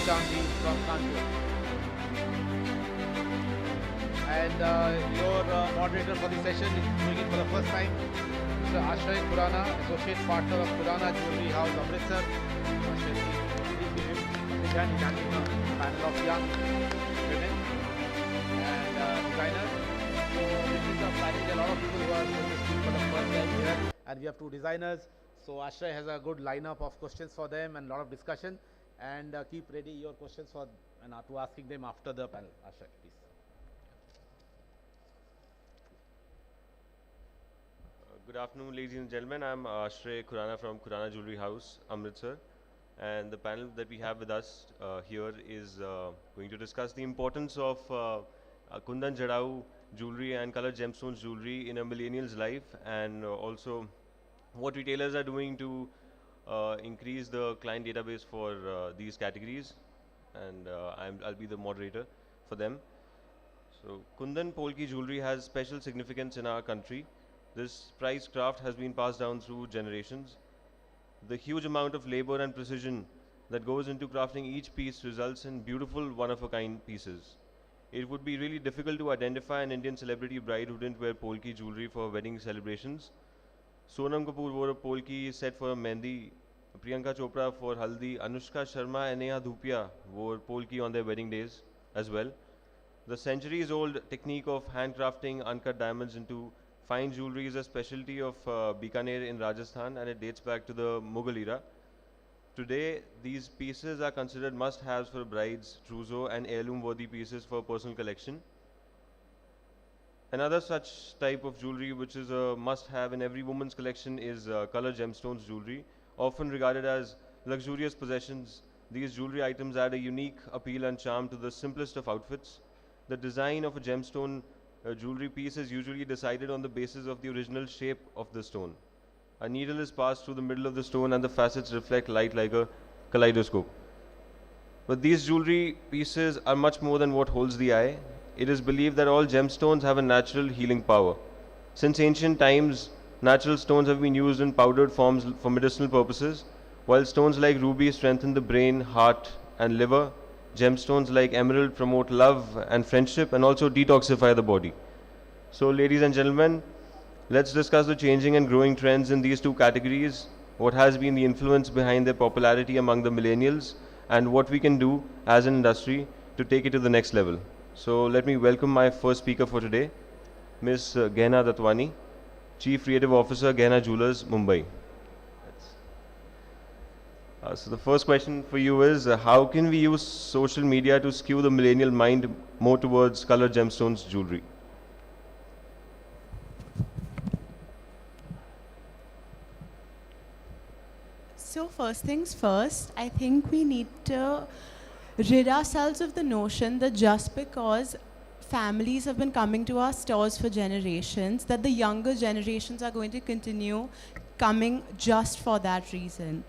Chandi from Kanpur. And your moderator for the session is doing it for the first time, Mr. Ashray Khurana, Associate Partner of Khurana Jewellery House, Amritsar. Ashray, please give him a big hand. He's handling a panel of young women and designers. So this is a panel, a lot of people who are going to speak for the first time here, and we have two designers. So Ashray has a good lineup of questions for them and a lot of discussion. And keep ready your questions for and to asking them after the panel. Ashray, please. Good afternoon, ladies and gentlemen. I'm Ashray Khurana from Khurana Jewellery House, Amritsar. And the panel that we have with us here is going to discuss the importance of Kundan JADAU jewellery and colored gemstones jewellery in a millennial's life, and also what retailers are doing to increase the client database for these categories. And I'll be the moderator for them. So Kundan Polki jewellery has special significance in our country. This prized craft has been passed down through generations. The huge amount of labor and precision that goes into crafting each piece results in beautiful one-of-a-kind pieces. It would be really difficult to identify an Indian celebrity bride who didn't wear Polki jewellery for wedding celebrations. Sonam Kapoor wore a Polki set for a Mehndi, Priyanka Chopra for Haldi, Anushka Sharma and Neha Dhupia wore Polki on their wedding days as well. The centuries-old technique of handcrafting uncut diamonds into fine jewellery is a specialty of Bikaner in Rajasthan, and it dates back to the Mughal era. Today, these pieces are considered must-haves for brides, trousseau and heirloom-worthy pieces for personal collection. Another such type of jewellery which is a must-have in every woman's collection is colored gemstones jewellery. Often regarded as luxurious possessions, these jewellery items add a unique appeal and charm to the simplest of outfits. The design of a gemstone jewellery piece is usually decided on the basis of the original shape of the stone. A needle is passed through the middle of the stone and the facets reflect light like a kaleidoscope. But these jewellery pieces are much more than what holds the eye. It is believed that all gemstones have a natural healing power. Since ancient times, natural stones have been used in powdered forms for medicinal purposes, while stones like ruby strengthen the brain, heart and liver. Gemstones like emerald promote love and friendship and also detoxify the body. So ladies and gentlemen, let's discuss the changing and growing trends in these two categories, what has been the influence behind their popularity among the millennials, and what we can do as an industry to take it to the next level. So let me welcome my first speaker for today, Ms. Gehna Datwani, Chief Creative Officer, Gehna Jewellers, Mumbai. So the first question for you is, how can we use social media to skew the millennial mind more towards colored gemstones jewelry? So first things first, I think we need to rid ourselves of the notion that just because families have been coming to our stores for generations, that the younger generations are going to continue coming just for that reason.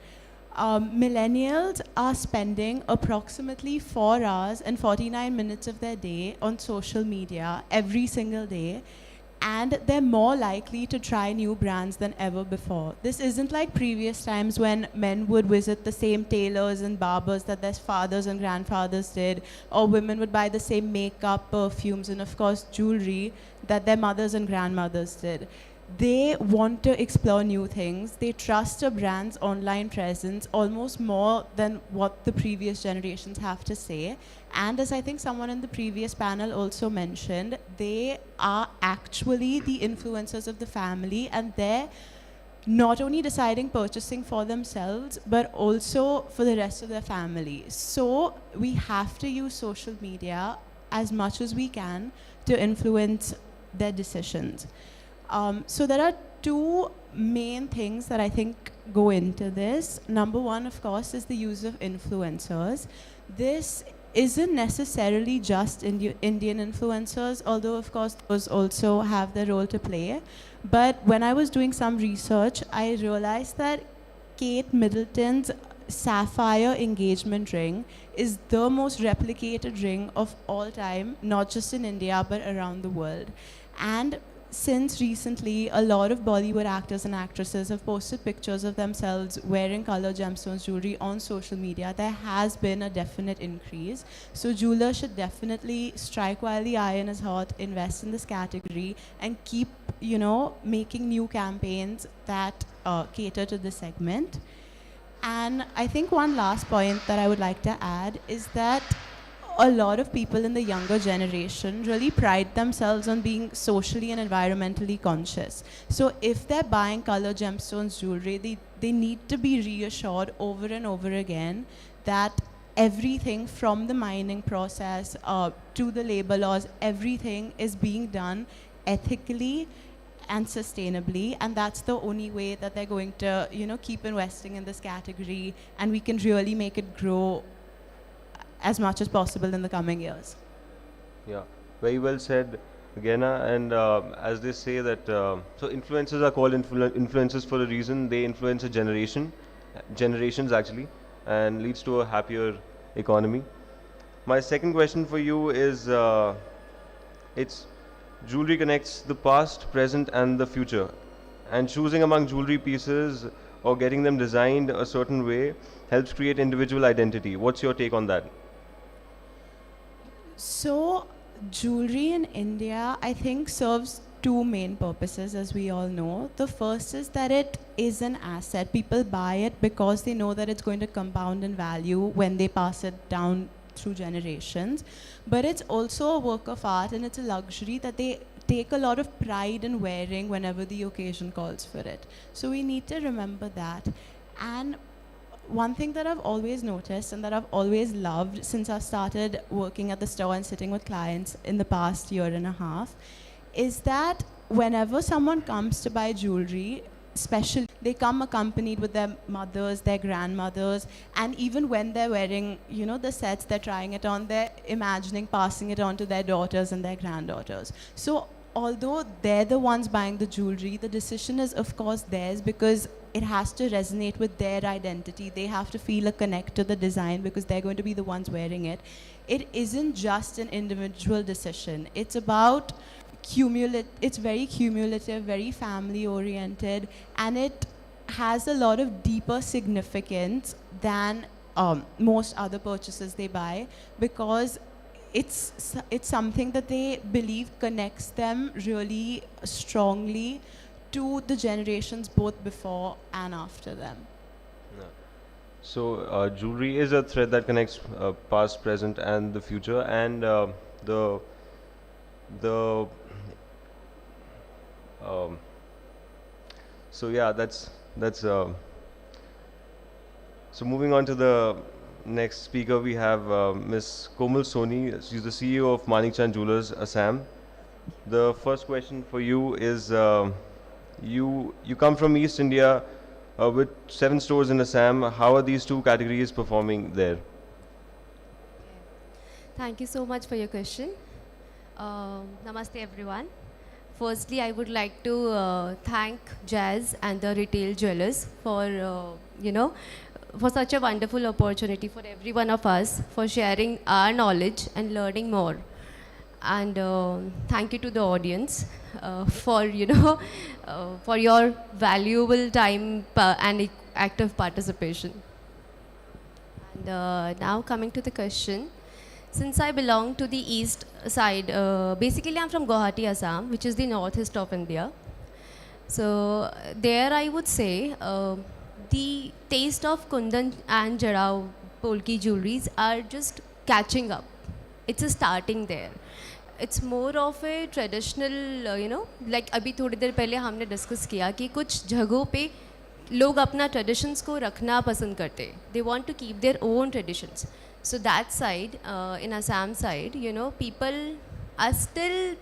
Millennials are spending approximately 4 hours and 49 minutes of their day on social media every single day, and they're more likely to try new brands than ever before. This isn't like previous times when men would visit the same tailors and barbers that their fathers and grandfathers did, or women would buy the same makeup, perfumes, and of course jewelry that their mothers and grandmothers did. They want to explore new things. They trust a brand's online presence almost more than what the previous generations have to say. And as I think someone in the previous panel also mentioned, they are actually the influencers of the family, and they're not only deciding purchasing for themselves, but also for the rest of their family. So we have to use social media as much as we can to influence their decisions. So there are two main things that I think go into this. Number one, of course, is the use of influencers. This isn't necessarily just Indian influencers, although of course those also have their role to play. But when I was doing some research, I realized that Kate Middleton's sapphire engagement ring is the most replicated ring of all time, not just in India, but around the world. And since recently, a lot of Bollywood actors and actresses have posted pictures of themselves wearing color gemstones jewelry on social media. There has been a definite increase. So jewelers should definitely strike while the iron is hot, invest in this category, and keep, making new campaigns that cater to this segment. And I think one last point that I would like to add is that a lot of people in the younger generation really pride themselves on being socially and environmentally conscious. So if they're buying color gemstones jewelry, they need to be reassured over and over again that everything from the mining process to the labor laws, everything is being done ethically and sustainably, and that's the only way that they're going to keep investing in this category, and we can really make it grow as much as possible in the coming years. Yeah, very well said, Gena. And as they say that, so influencers are called influencers for a reason. They influence a generations actually, and leads to a happier economy. My second question for you is, it's jewelry connects the past, present, and the future. And choosing among jewelry pieces or getting them designed a certain way helps create individual identity. What's your take on that? So, jewelry in India, I think, serves two main purposes, as we all know. The first is that it is an asset. People buy it because they know that it's going to compound in value when they pass it down through generations. But it's also a work of art, and it's a luxury that they take a lot of pride in wearing whenever the occasion calls for it. So we need to remember that. And one thing that I've always noticed and that I've always loved since I've started working at the store and sitting with clients in the past year and a half is that whenever someone comes to buy jewelry, especially they come accompanied with their mothers, their grandmothers, and even when they're wearing, the sets, they're trying it on, they're imagining passing it on to their daughters and their granddaughters. So although they're the ones buying the jewelry, the decision is of course theirs because it has to resonate with their identity. They have to feel a connect to the design because they're going to be the ones wearing it. It isn't just an individual decision. It's about it's very cumulative, very family oriented, and it has a lot of deeper significance than most other purchases they buy because it's something that they believe connects them really strongly to the generations both before and after them. Yeah. So jewelry is a thread that connects past, present, and the future, and the so yeah, that's so moving on to the next speaker, we have Miss Komal Soni. She's the CEO of Manikchand Jewelers, Assam. The first question for you is, you come from East India with 7 stores in Assam. How are these two categories performing there? Thank you so much for your question. Namaste everyone. Firstly, I would like to thank Jazz and the retail jewelers for, for such a wonderful opportunity for every one of us for sharing our knowledge and learning more. And thank you to the audience for, for your valuable time and active participation. And now coming to the question. Since I belong to the east side, basically I'm from Guwahati, Assam, which is the northeast of India. So there I would say the taste of Kundan and JADAU Polki jewelries are just catching up. It's a starting there. It's more of a traditional, like अभी थोड़ी देर पहले हमने discuss किया कि कुछ जगहों पे लोग अपना traditions को रखना पसंद करते. They want to keep their own traditions. So that side, in Assam side, people are still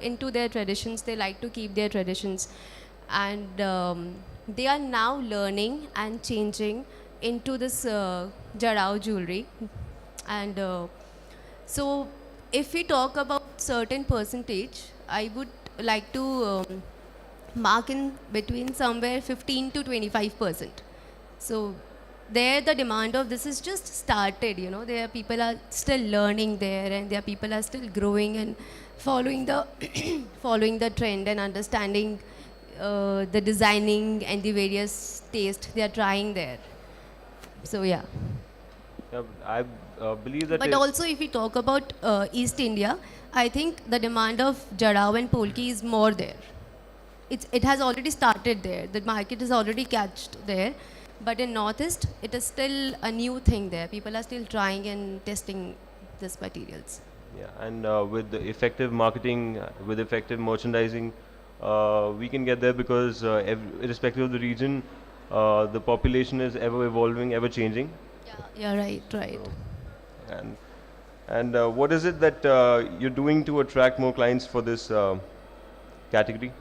into their traditions. They like to keep their traditions, and they are now learning and changing into this JADAU jewelry. And so, if we talk about certain percentage, I would like to mark in between somewhere 15 to 25%. So there the demand of this is just started, there people are still learning there, and there people are still growing and following the following the trend and understanding the designing and the various taste they are trying there. So yeah. Yeah, I believe that But also, if we talk about East India, I think the demand of Jadau and Polki is more there. It has already started there. The market is already catched there. But in Northeast, it is still a new thing there. People are still trying and testing these materials. yeah, and with the effective marketing, with effective merchandising, we can get there because irrespective of the region, the population is ever evolving, ever changing. Yeah, right, right. And what is it that you're doing to attract more clients for this category?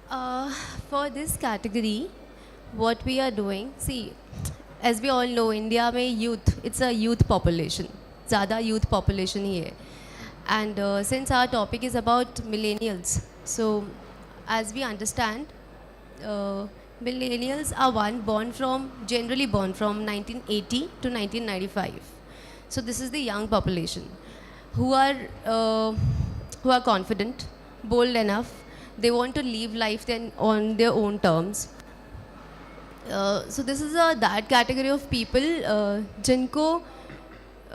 Uh, for this category, what we are doing, see, as we all know, India में youth, it's a youth population. ज़्यादा youth population ही है. And since our topic is about millennials, so as we understand, millennials are generally born from 1980 to 1995. So this is the young population who are confident, bold enough. They want to live life then on their own terms. So this is that category of people जिनको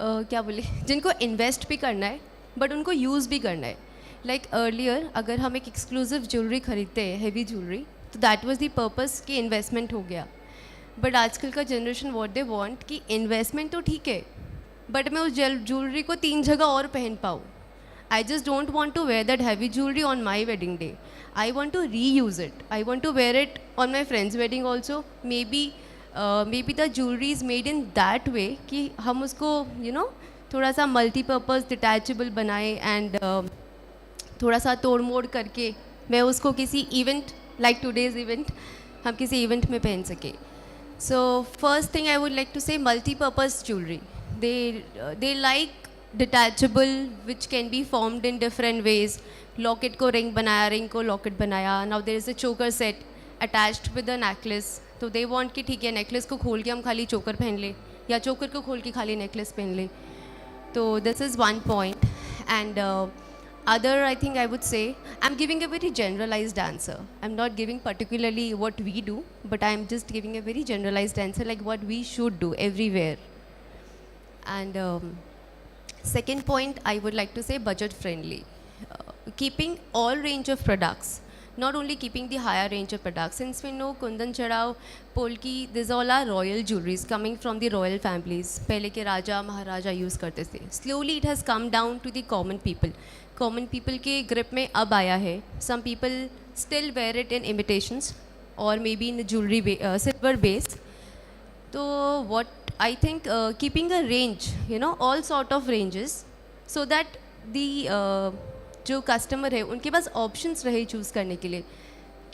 क्या बोले जिनको invest भी करना है but उनको use भी करना है. लाइक अर्लियर अगर हम एक एक्सक्लूसिव ज्वेलरी खरीदते हैं, हैवी ज्वेलरी, तो दैट वाज द पर्पस कि इन्वेस्टमेंट हो गया. बट आजकल का जनरेशन व्हाट दे वांट कि इन्वेस्टमेंट तो ठीक है बट मैं उस ज्वेलरी को 3 जगह और पहन पाऊँ. I just don't want to wear that heavy jewelry on my wedding day. I want to reuse it. I want to wear it on my friend's wedding also. Maybe the jewelry is made in that way कि हम उसको थोड़ा सा multi-purpose detachable बनाए and थोड़ा सा तोड़ मोड़ करके मैं उसको किसी event like today's event हम किसी event में पहन सके. So first thing I would like to say, multi-purpose jewelry. They like detachable which can be formed in different ways. Locket को ring बनाया, ring को locket बनाया. Now there is a choker set attached with the necklace. तो they want कि ठीक है necklace को खोल के हम खाली choker पहन ले या choker को खोल के खाली necklace पहन ले. तो this is one point. And other, I think I would say, I'm giving a very generalized answer. I'm not giving particularly what we do, but I'm just giving a very generalized answer like what we should do everywhere. And second point, I would like to say budget friendly. Keeping all range of products, not only keeping the higher range of products. Since we know Kundan, JADAU, Polki, these all are royal jewelries coming from the royal families. पहले के राजा महाराजा use करते थे. Slowly it has come down to the common people. Common people के grip में अब आया है. Some people still wear it in imitations or maybe in the jewelry silver base. So what I think keeping a range, all sort of ranges, so that the जो customer है उनके पास options रहे choose करने के लिए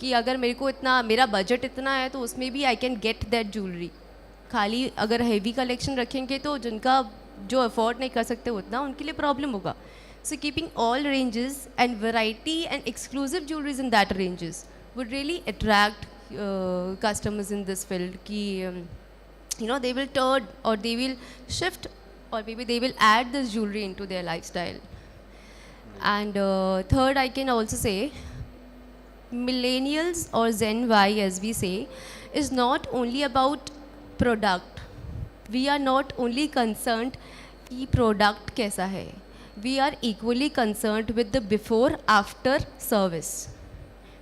कि अगर मेरा बजट इतना है तो उसमें भी I can get that jewellery. खाली अगर हैवी कलेक्शन रखेंगे तो जिनका जो अफोर्ड नहीं कर सकते उतना उनके लिए प्रॉब्लम होगा. So keeping all ranges and variety and exclusive jewelleries in that ranges would really attract customers in this field कि they will turn or they will shift or maybe they will add this jewelry into their lifestyle. And third, I can also say millennials or Gen Y as we say is not only about product. We are not only concerned कि product कैसा है. We are equally concerned with the before after service.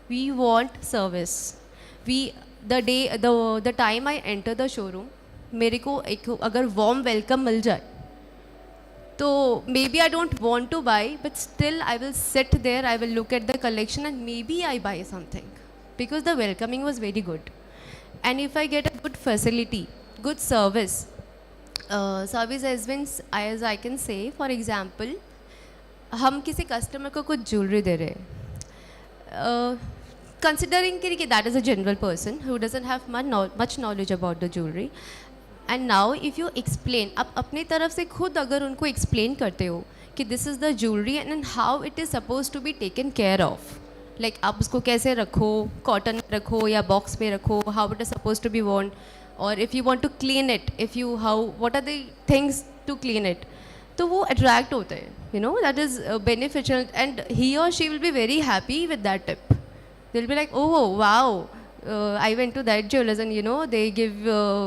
We want service. The time I enter the showroom, मेरे को एक अगर warm welcome मिल जाए तो maybe I don't want to buy, but still I will sit there, I will look at the collection and maybe I buy something because the welcoming was very good. And if I get a good facility, good service as I can say, for example, हम किसी customer को कुछ jewellery दे रहे हैं, considering कि that is a general person who doesn't have much knowledge about the jewelry. And now if you explain, आप अपनी तरफ से खुद अगर उनको explain करते हो कि this is the jewelry and how it is supposed to be taken care of, like आप उसको कैसे रखो, cotton में रखो या box में रखो, how it is supposed to be worn, or if you want to clean it, what are the things to clean it, तो वो attract होते हैं, you know, that is beneficial, and he or she will be very happy with that tip. They'll be like, oh wow, I went to that jewelers and you know they give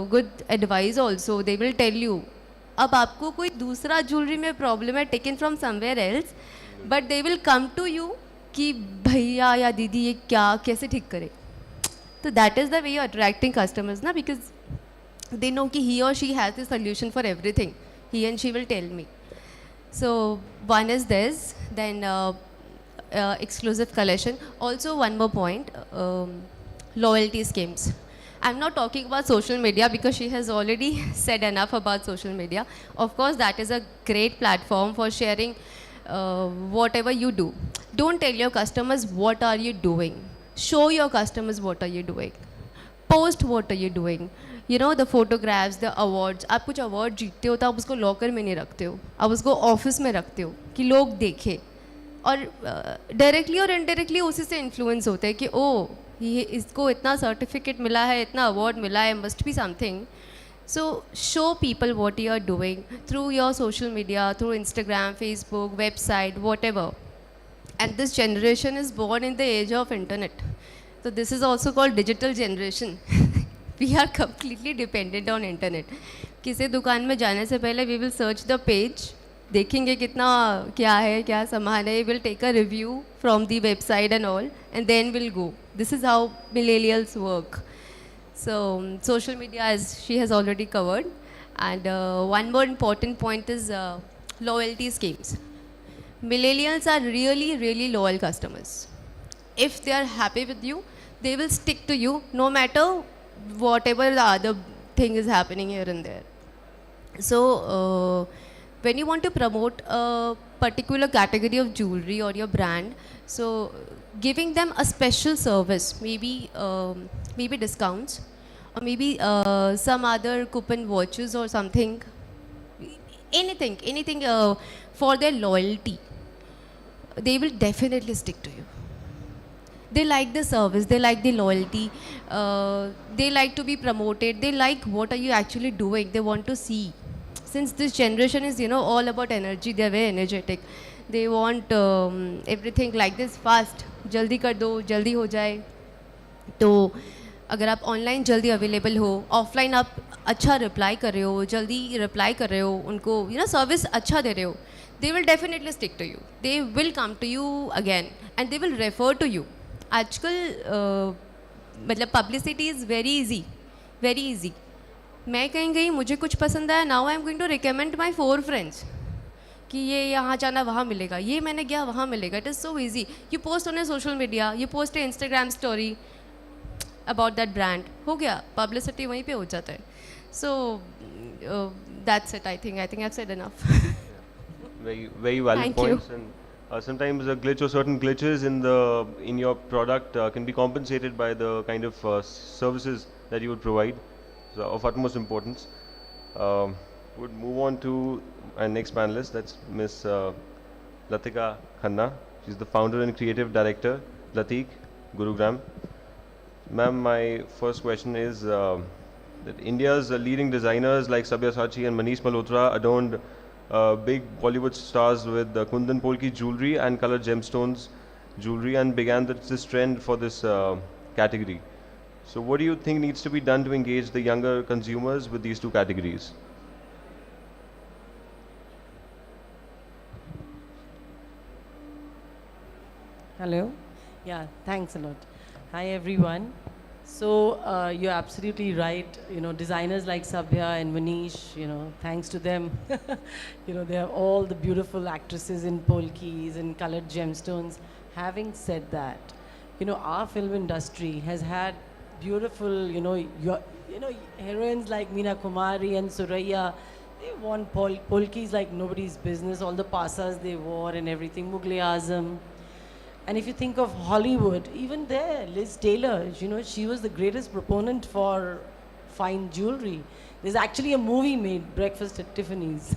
good advice also. They will tell you. अब आपको कोई दूसरा jewelry में problem है taken from somewhere else, but they will come to you कि भैया या दीदी ये क्या कैसे ठीक करे. So that is the way you're attracting customers ना, because they know कि he or she has the solution for everything. He and she will tell me. So one is this, then exclusive collection. Also one more point, loyalty schemes. I'm not talking about social media because she has already said enough about social media. Of course, that is a great platform for sharing whatever you do. Don't tell your customers what are you doing. Show your customers what are you doing. Post what are you doing. You know, the photographs, the awards. आप कुछ award जीतते हो तो आप उसको locker में नहीं रखते हो, आप उसको ऑफिस में रखते हो कि लोग देखें, और डायरेक्टली और इनडायरेक्टली उसी से इन्फ्लुएंस होते हैं कि ओ ये इसको इतना सर्टिफिकेट मिला है, इतना अवार्ड मिला है, must be something. So show people what you are doing through your social media, through Instagram, Facebook, website, whatever. And this generation is born in the age of internet. So this is also called digital generation. We are completely dependent on internet. किसी दुकान में जाने से पहले we will search the page, देखेंगे कितना क्या है, क्या सामान है, we'll take a review from the website and all, and then we'll go. This is how millennials work. So social media, as she has already covered, and one more important point is loyalty schemes. Millennials are really loyal customers. If they are happy with you, they will stick to you no matter whatever the other thing is happening here and there. So when you want to promote a particular category of jewelry or your brand, so giving them a special service, maybe maybe discounts, or maybe some other coupon vouchers or something, anything for their loyalty, they will definitely stick to you. They like the service, they like the loyalty, they like to be promoted, they like what are you actually doing, they want to see. Since this generation is, you know, all about energy, they are very energetic. They want everything like this fast. जल्दी कर दो, जल्दी हो जाए. तो अगर आप online जल्दी अवेलेबल हो, ऑफलाइन आप अच्छा रिप्लाई कर रहे हो, जल्दी रिप्लाई कर रहे हो, उनको यू नो सर्विस अच्छा दे रहे हो, they will definitely stick to you. They will come to you again and they will refer to you. आजकल मतलब पब्लिसिटी इज़ वेरी इजी. मैं कहीं गई, मुझे कुछ पसंद आया, now I am going to recommend my 4 friends कि ये यहाँ जाना वहाँ मिलेगा, ये मैंने गया वहाँ मिलेगा. It is so easy. You post on A social media, you post A Instagram story about that brand, हो गया, पब्लिसिटी वहीं पे हो जाता है. So that's it. I think I said enough. Very valid Thank points. And sometimes a glitch or certain glitches in your product can be compensated by the kind of services that you would provide. So of utmost importance. Would move on to our next panelist. That's Miss Latika Khanna. She's the founder and creative director, Latik, Gurugram. Ma'am, my first question is that India's leading designers like Sabyasachi and Manish Malhotra adorned big Bollywood stars with Kundan Polki jewelry and colored gemstones jewelry and began this trend for this category. So what do you think needs to be done to engage the younger consumers with these two categories? Hello. Yeah, thanks a lot. Hi, everyone. So you're absolutely right. You know, designers like Sabya and Manish, you know, thanks to them, you know, they are all the beautiful actresses in polkis and colored gemstones. Having said that, you know, our film industry has had beautiful, heroines like Meena Kumari and Suraya. They worn polkis like nobody's business. All the pasas they wore and everything. Mughal-e-Azam. And if you think of Hollywood, even there, Liz Taylor, you know, she was the greatest proponent for fine jewelry. There's actually a movie made, Breakfast at Tiffany's.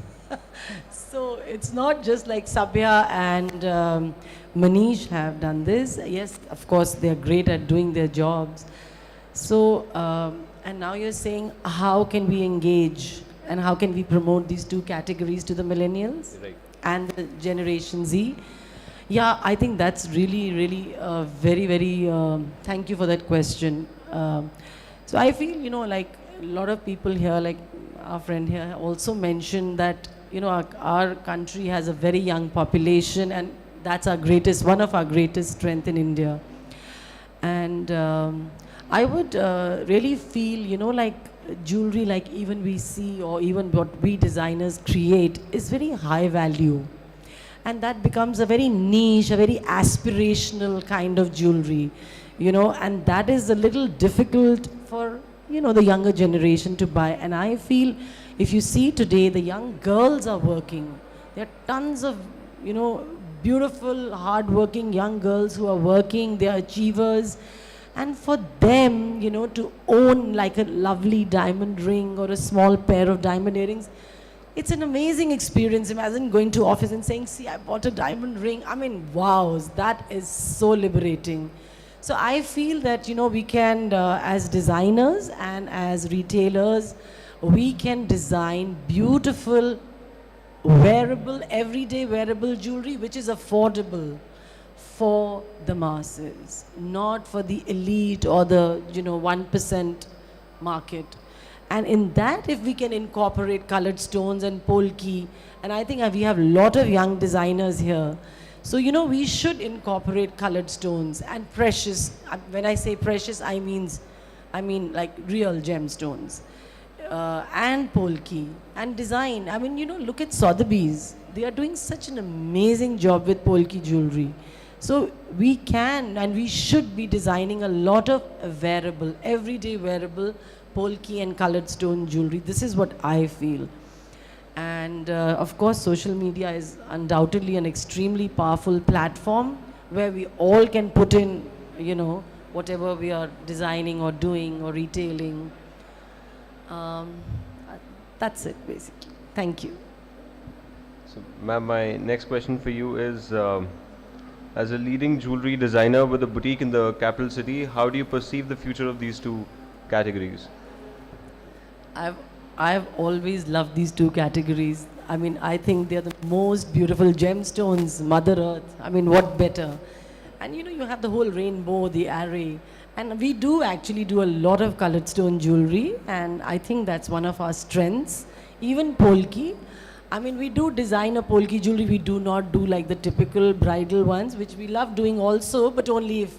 So it's not just like Sabya and Manish have done this. Yes, of course, they're great at doing their jobs. So, and now you're saying, how can we engage and how can we promote these two categories to the millennials Right. and the Generation Z. Yeah, I think that's really very, very, thank you for that question. So I feel, like a lot of people here, like our friend here also mentioned that, our country has a very young population, and that's one of our greatest strength in India. And I would really feel, like jewelry, like even we see or even what we designers create is very high value. And that becomes a very niche, a very aspirational kind of jewelry, and that is a little difficult for, the younger generation to buy. And I feel if you see today, the young girls are working. There are tons of, beautiful, hardworking young girls who are working, they are achievers. And for them, to own like a lovely diamond ring or a small pair of diamond earrings, it's an amazing experience. Imagine going to office and saying, see, I bought a diamond ring. I mean, wow, that is so liberating. So I feel that, we can, as designers and as retailers, we can design beautiful, wearable, everyday wearable jewelry, which is affordable for the masses, not for the elite or the 1% market. And in that, if we can incorporate colored stones and polki, and I think we have a lot of young designers here, so we should incorporate colored stones and precious. When I say precious, I mean like real gemstones, and polki and design. I mean, look at Sotheby's. They are doing such an amazing job with polki jewelry. So we can and we should be designing a lot of wearable, everyday wearable polki and colored stone jewelry. This is what I feel. And of course, social media is undoubtedly an extremely powerful platform where we all can put in, whatever we are designing or doing or retailing. That's it, basically. Thank you. So, ma'am, my next question for you is, as a leading jewelry designer with a boutique in the capital city, how do you perceive the future of these two categories? I've always loved these two categories. I mean, I think they're the most beautiful gemstones, Mother Earth. I mean, what better? And you have the whole rainbow, the array. And we do actually do a lot of colored stone jewelry, and I think that's one of our strengths. Even polki. I mean, we do design a polki jewelry. We do not do like the typical bridal ones, which we love doing also, but only if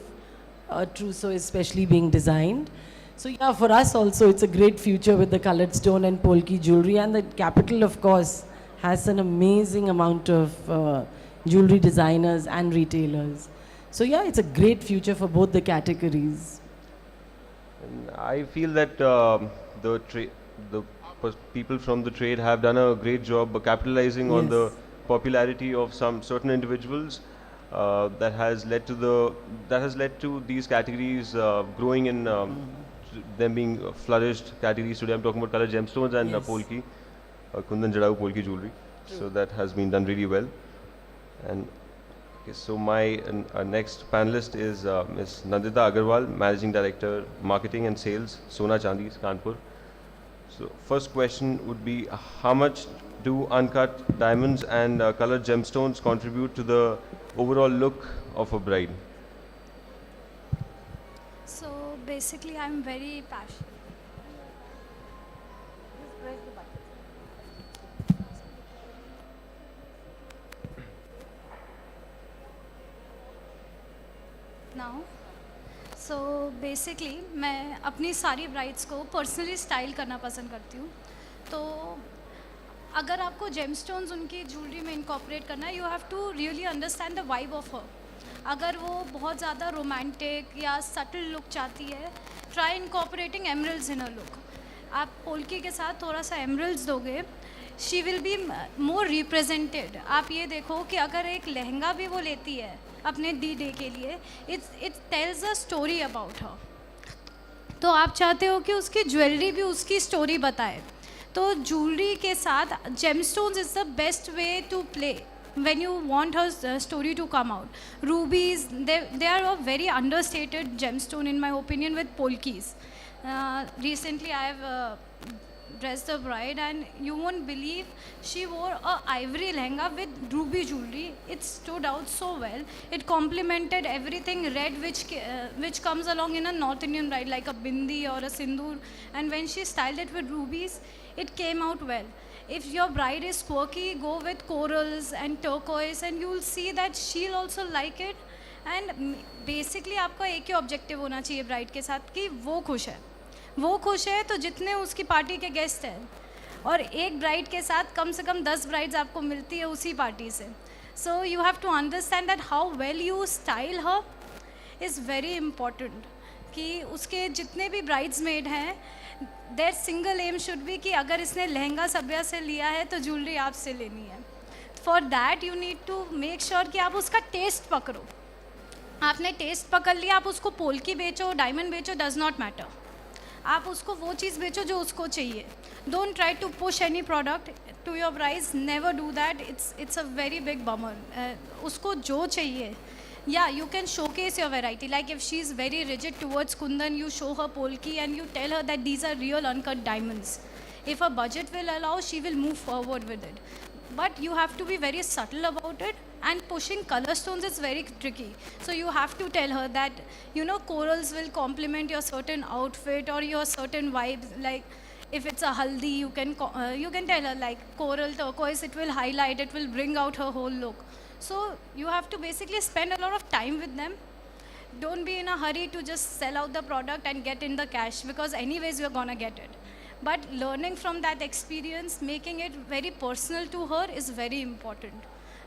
a trousseau is specially being designed. So yeah, for us also, it's a great future with the colored stone and polki jewelry. And the capital, of course, has an amazing amount of jewelry designers and retailers. So yeah, it's a great future for both the categories. And I feel that people from the trade have done a great job capitalizing on the popularity of some certain individuals that has led to these categories growing in them being flourished categories. Today I'm talking about colored gemstones and polki, KUNDAN JADAU polki jewelry. So that has been done really well. And okay, so my next panelist is Ms. Nandita Agarwal, Managing Director, Marketing and Sales, Sona Chandis, Kanpur. So first question would be, how much do uncut diamonds and colored gemstones contribute to the overall look of a bride? So basically, I'm very passionate. Now, so basically, मैं अपनी सारी brides को personally style करना पसंद करती हूँ. तो अगर आपको जेमस्टोन्स उनकी ज्वेलरी में इनकॉर्पोरेट करना है, you have to really understand the vibe of her. अगर वो बहुत ज़्यादा रोमांटिक या सटल लुक चाहती है, try incorporating emeralds in a look. आप पोल्की के साथ थोड़ा सा एमरल्ड्स दोगे, she will be more represented. आप ये देखो कि अगर एक लहंगा भी वो लेती है अपने डी डे के लिए, it tells a story about her. तो आप चाहते हो कि उसकी ज्वेलरी भी उसकी स्टोरी बताए. तो ज्वेलरी के साथ gemstones is the best way to play when you want her story to come out. Rubies, they are a very understated gemstone in my opinion with polkis. Recently I have dressed the bride, and you won't believe she wore a ivory lehenga with ruby jewelry. It stood out so well. It complemented everything red which comes along in a North Indian bride, like a bindi or a sindoor. And when she styled it with rubies, it came out well. If your bride is quirky, go with corals and turquoise, and you'll see that she'll also like it. And basically आपका एक ही objective होना चाहिए bride के साथ कि वो खुश है तो जितने उसकी पार्टी के गेस्ट हैं, और एक ब्राइड के साथ कम से कम 10 ब्राइड्स आपको मिलती है उसी पार्टी से. So you have to understand that how well you style her is very important. कि उसके जितने भी ब्राइड्स मेड हैं, their single aim should be कि अगर इसने लहंगा सभ्या से लिया है तो ज्वेलरी आपसे लेनी है. For that you need to make sure कि आप उसका टेस्ट पकड़ो. आपने टेस्ट पकड़ लिया, आप उसको पोल्की बेचो, डायमंड बेचो, डज नॉट मैटर. आप उसको वो चीज़ बेचो जो उसको चाहिए. Don't try to push any product to your price, never do that. It's a very big bummer. उसको जो चाहिए, yeah, you can showcase your variety. Like if she's very rigid towards kundan, you show her polki and you tell her that these are real uncut diamonds. If her budget will allow, she will move forward with it. But you have to be very subtle about it, and pushing color stones is very tricky. So you have to tell her that, you know, corals will complement your certain outfit or your certain vibes. Like if it's a haldi, you can tell her like coral turquoise, it will highlight, it will bring out her whole look. So you have to basically spend a lot of time with them. Don't be in a hurry to just sell out the product and get in the cash, because anyways you're gonna get it. But learning from that experience, making it very personal to her is very important.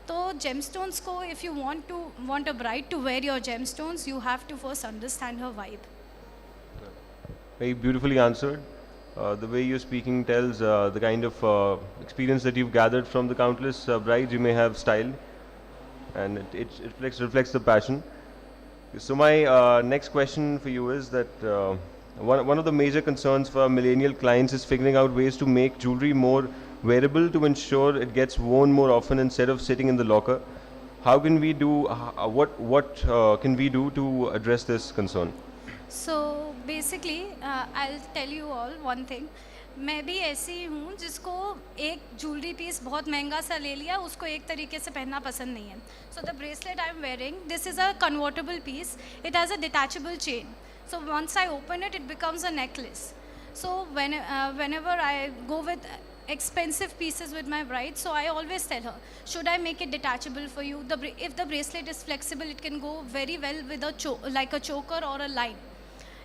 So gemstones ko, if you want a bride to wear your gemstones, you have to first understand her vibe. Very beautifully answered. The way you're speaking tells the kind of experience that you've gathered from the countless brides you may have styled, and it reflects the passion. So my next question for you is that one of the major concerns for our millennial clients is figuring out ways to make jewelry more wearable to ensure it gets worn more often instead of sitting in the locker. How can we do, what can we do to address this concern? So basically, I'll tell you all one thing. मैं भी ऐसी हूँ जिसको एक jewellery piece बहुत महंगा सा ले लिया, उसको एक तरीके से पहनना पसंद नहीं है. So the bracelet I'm wearing, this is a convertible piece. It has a detachable chain. So once I open it, it becomes a necklace. So whenever I go with expensive pieces with my bride, so I always tell her, should I make it detachable for you? If the bracelet is flexible, it can go very well with like a choker or a line.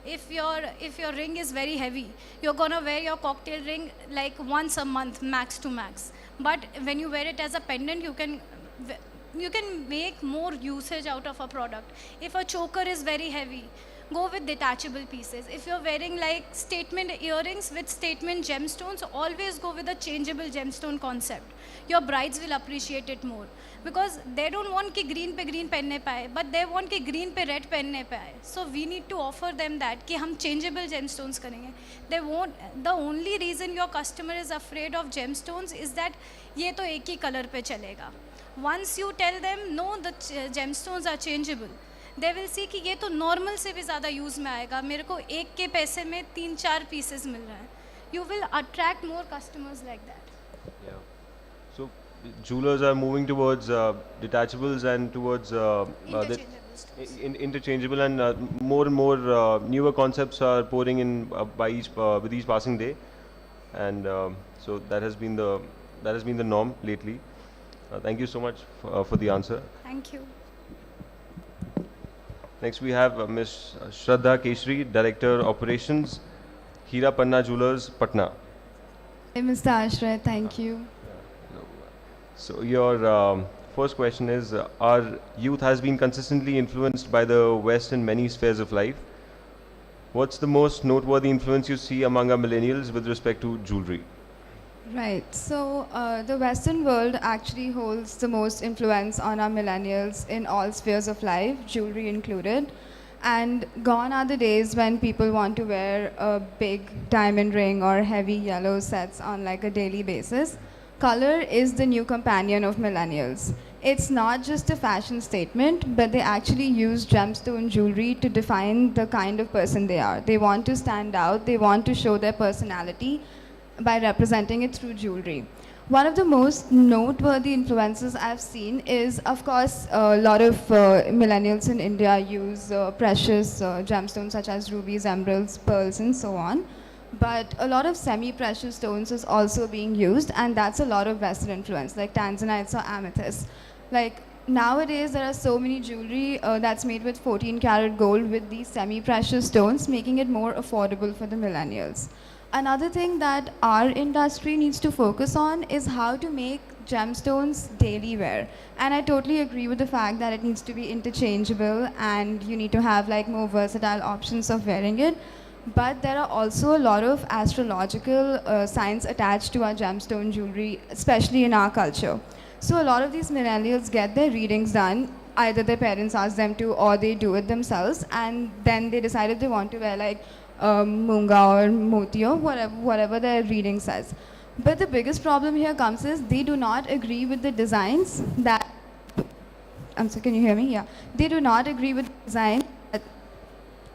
If your ring is very heavy, you're gonna wear your cocktail ring like once a month, max to max. But when you wear it as a pendant, you can make more usage out of a product. If a choker is very heavy, go with detachable pieces. If you're wearing like statement earrings with statement gemstones, always go with a changeable gemstone concept. Your brides will appreciate it more, because they don't want कि green पे green पहनने पाए, but they want कि green पे red पहनने पाए. So we need to offer them that कि हम changeable gemstones करेंगे. They won't. The only reason your customer is afraid of gemstones is that ये तो एक ही color पे चलेगा. Once you tell them no, the gemstones are changeable, they will see कि ये तो normal से भी ज़्यादा use में आएगा. मेरे को एक के पैसे में 3-4 pieces मिल रहा है. You will attract more customers like that. Yeah. So jewelers are moving towards detachables and towards interchangeable, and more and more newer concepts are pouring in with each passing day, and so that has been the norm lately. Thank you so much for the answer. Thank you. Next we have Ms. Shraddha Keshri, Director Operations, Hira Panna Jewelers, Patna. Hey, Mr. Ashray, thank you. So your first question is, our youth has been consistently influenced by the West in many spheres of life. What's the most noteworthy influence you see among our millennials with respect to jewelry? Right, so the Western world actually holds the most influence on our millennials in all spheres of life, jewelry included. And gone are the days when people want to wear a big diamond ring or heavy yellow sets on like a daily basis. Color is the new companion of millennials. It's not just a fashion statement, but they actually use gemstone jewelry to define the kind of person they are. They want to stand out, they want to show their personality by representing it through jewelry. One of the most noteworthy influences I've seen is, of course, a lot of millennials in India use precious gemstones such as rubies, emeralds, pearls, and so on. But a lot of semi-precious stones is also being used, and that's a lot of Western influence, like tanzanites or amethysts. Like nowadays, there are so many jewelry that's made with 14 karat gold with these semi-precious stones, making it more affordable for the millennials. Another thing that our industry needs to focus on is how to make gemstones daily wear. And I totally agree with the fact that it needs to be interchangeable and you need to have like more versatile options of wearing it. But there are also a lot of astrological signs attached to our gemstone jewelry, especially in our culture. So a lot of these millennials get their readings done. Either their parents ask them to or they do it themselves, and then they decided they want to wear like Munga or Moti or whatever their reading says. But the biggest problem here comes is they do not agree with the designs that, I'm sorry, can you hear me? Yeah. They do not agree with the design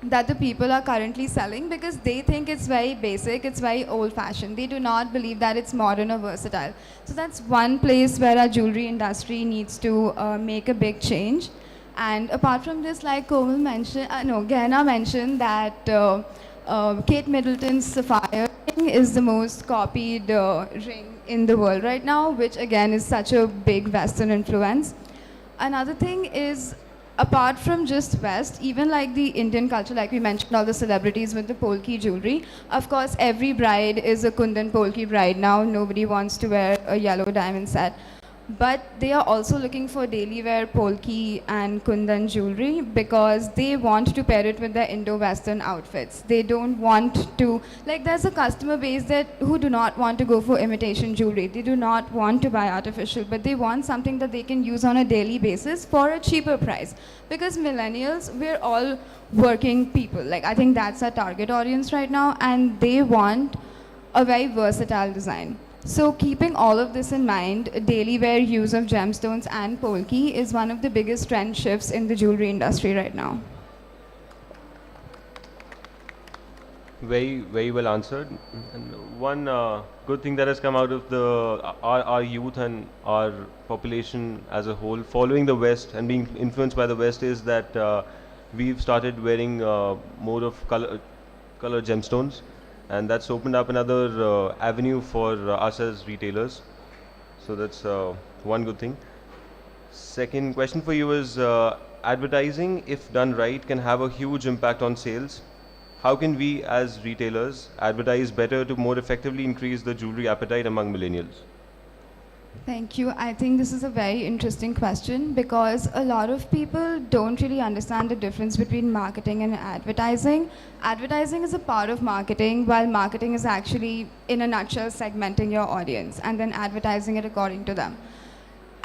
that the people are currently selling because they think it's very basic, it's very old-fashioned. They do not believe that it's modern or versatile. So that's one place where our jewelry industry needs to make a big change. And apart from this, like Komal mentioned, Gehna mentioned that Kate Middleton's sapphire ring is the most copied ring in the world right now, which again is such a big Western influence. Another thing is, apart from just West, even like the Indian culture, like we mentioned, all the celebrities with the polki jewelry. Of course, every bride is a Kundan polki bride now. Nobody wants to wear a yellow diamond set. But they are also looking for daily wear polki and Kundan jewelry because they want to pair it with their Indo-Western outfits. They don't want to, like there's a customer base that who do not want to go for imitation jewelry. They do not want to buy artificial, but they want something that they can use on a daily basis for a cheaper price. Because millennials, we're all working people. Like I think that's our target audience right now, and they want a very versatile design. So keeping all of this in mind, daily wear use of gemstones and polki is one of the biggest trend shifts in the jewelry industry right now. Very, very well answered. And one good thing that has come out of our youth and our population as a whole, following the West and being influenced by the West, is that we've started wearing more of color gemstones. And that's opened up another avenue for us as retailers. So that's one good thing. Second question for you is, advertising, if done right, can have a huge impact on sales. How can we as retailers advertise better to more effectively increase the jewelry appetite among millennials? Thank you. I think this is a very interesting question because a lot of people don't really understand the difference between marketing and advertising. Advertising is a part of marketing, while marketing is actually, in a nutshell, segmenting your audience and then advertising it according to them.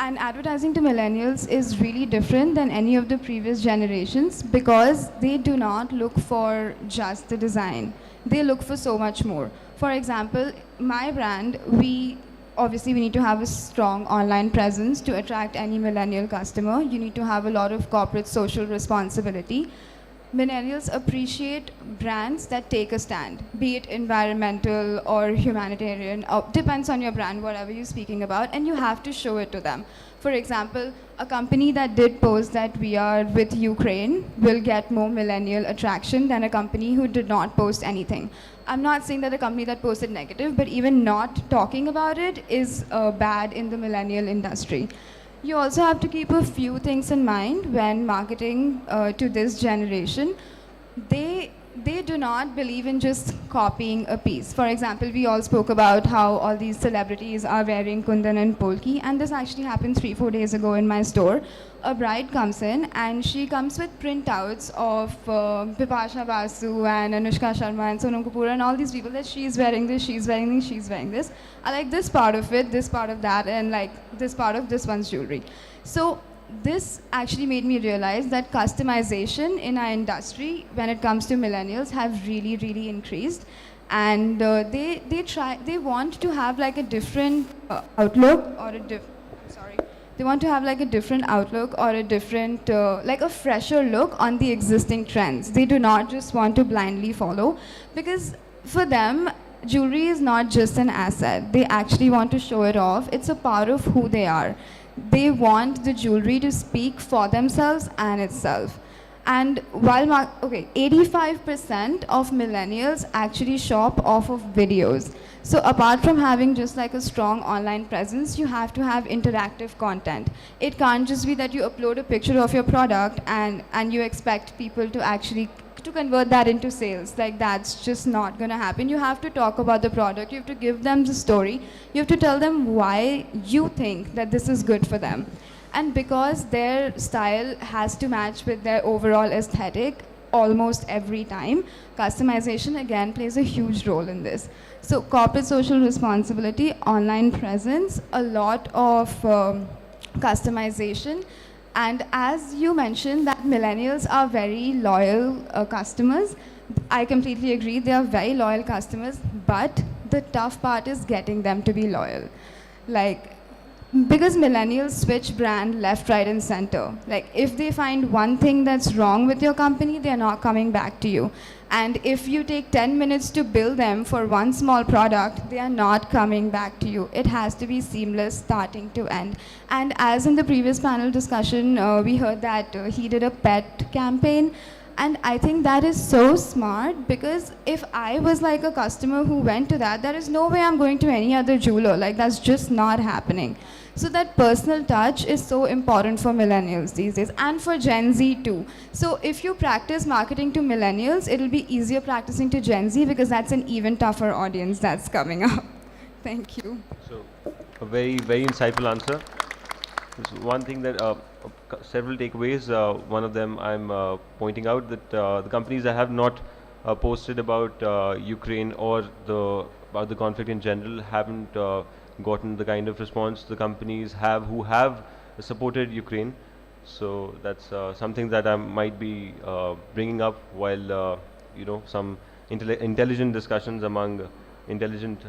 And advertising to millennials is really different than any of the previous generations because they do not look for just the design. They look for so much more. For example, my brand, obviously, we need to have a strong online presence to attract any millennial customer. You need to have a lot of corporate social responsibility. Millennials appreciate brands that take a stand, be it environmental or humanitarian, depends on your brand, whatever you're speaking about, and you have to show it to them. For example, a company that did post that we are with Ukraine will get more millennial attraction than a company who did not post anything. I'm not saying that a company that posted negative, but even not talking about it is bad in the millennial industry. You also have to keep a few things in mind when marketing to this generation. They do not believe in just copying a piece. For example, we all spoke about how all these celebrities are wearing Kundan and polki, and this actually happened 3-4 days ago in my store. A bride comes in and she comes with printouts of Bipasha Basu and Anushka Sharma and Sonam Kapoor and all these people that she's wearing this, she's wearing this, she's wearing this. I like this part of it, this part of that, and like this part of this one's jewelry. So this actually made me realize that customization in our industry when it comes to millennials have really, really increased. And they want to have like a different outlook or they want to have like a different outlook or a different, like a fresher look on the existing trends. They do not just want to blindly follow because for them, jewelry is not just an asset. They actually want to show it off. It's a part of who they are. They want the jewelry to speak for themselves and itself. And while, 85% of millennials actually shop off of videos. So apart from having just like a strong online presence, you have to have interactive content. It can't just be that you upload a picture of your product and you expect people to actually to convert that into sales. Like, that's just not going to happen. You have to talk about the product. You have to give them the story. You have to tell them why you think that this is good for them. And because their style has to match with their overall aesthetic almost every time, customization again plays a huge role in this. So corporate social responsibility, online presence, a lot of customization. And as you mentioned that millennials are very loyal customers, I completely agree, they are very loyal customers, but the tough part is getting them to be loyal. Like, because millennials switch brand left, right, and center. Like, if they find one thing that's wrong with your company, they're not coming back to you. And if you take 10 minutes to bill them for one small product, they are not coming back to you. It has to be seamless, starting to end. And as in the previous panel discussion, we heard that he did a pet campaign. And I think that is so smart, because if I was like a customer who went to that, there is no way I'm going to any other jeweler. Like, that's just not happening. So that personal touch is so important for millennials these days, and for Gen Z too. So if you practice marketing to millennials, it'll be easier practicing to Gen Z, because that's an even tougher audience that's coming up. Thank you. So, a very, very insightful answer. There's one thing that several takeaways. One of them I'm pointing out that the companies that have not posted about Ukraine or about the conflict in general haven't gotten the kind of response the companies have who have supported Ukraine. So that's something that I might be bringing up while some intelligent discussions among intelligent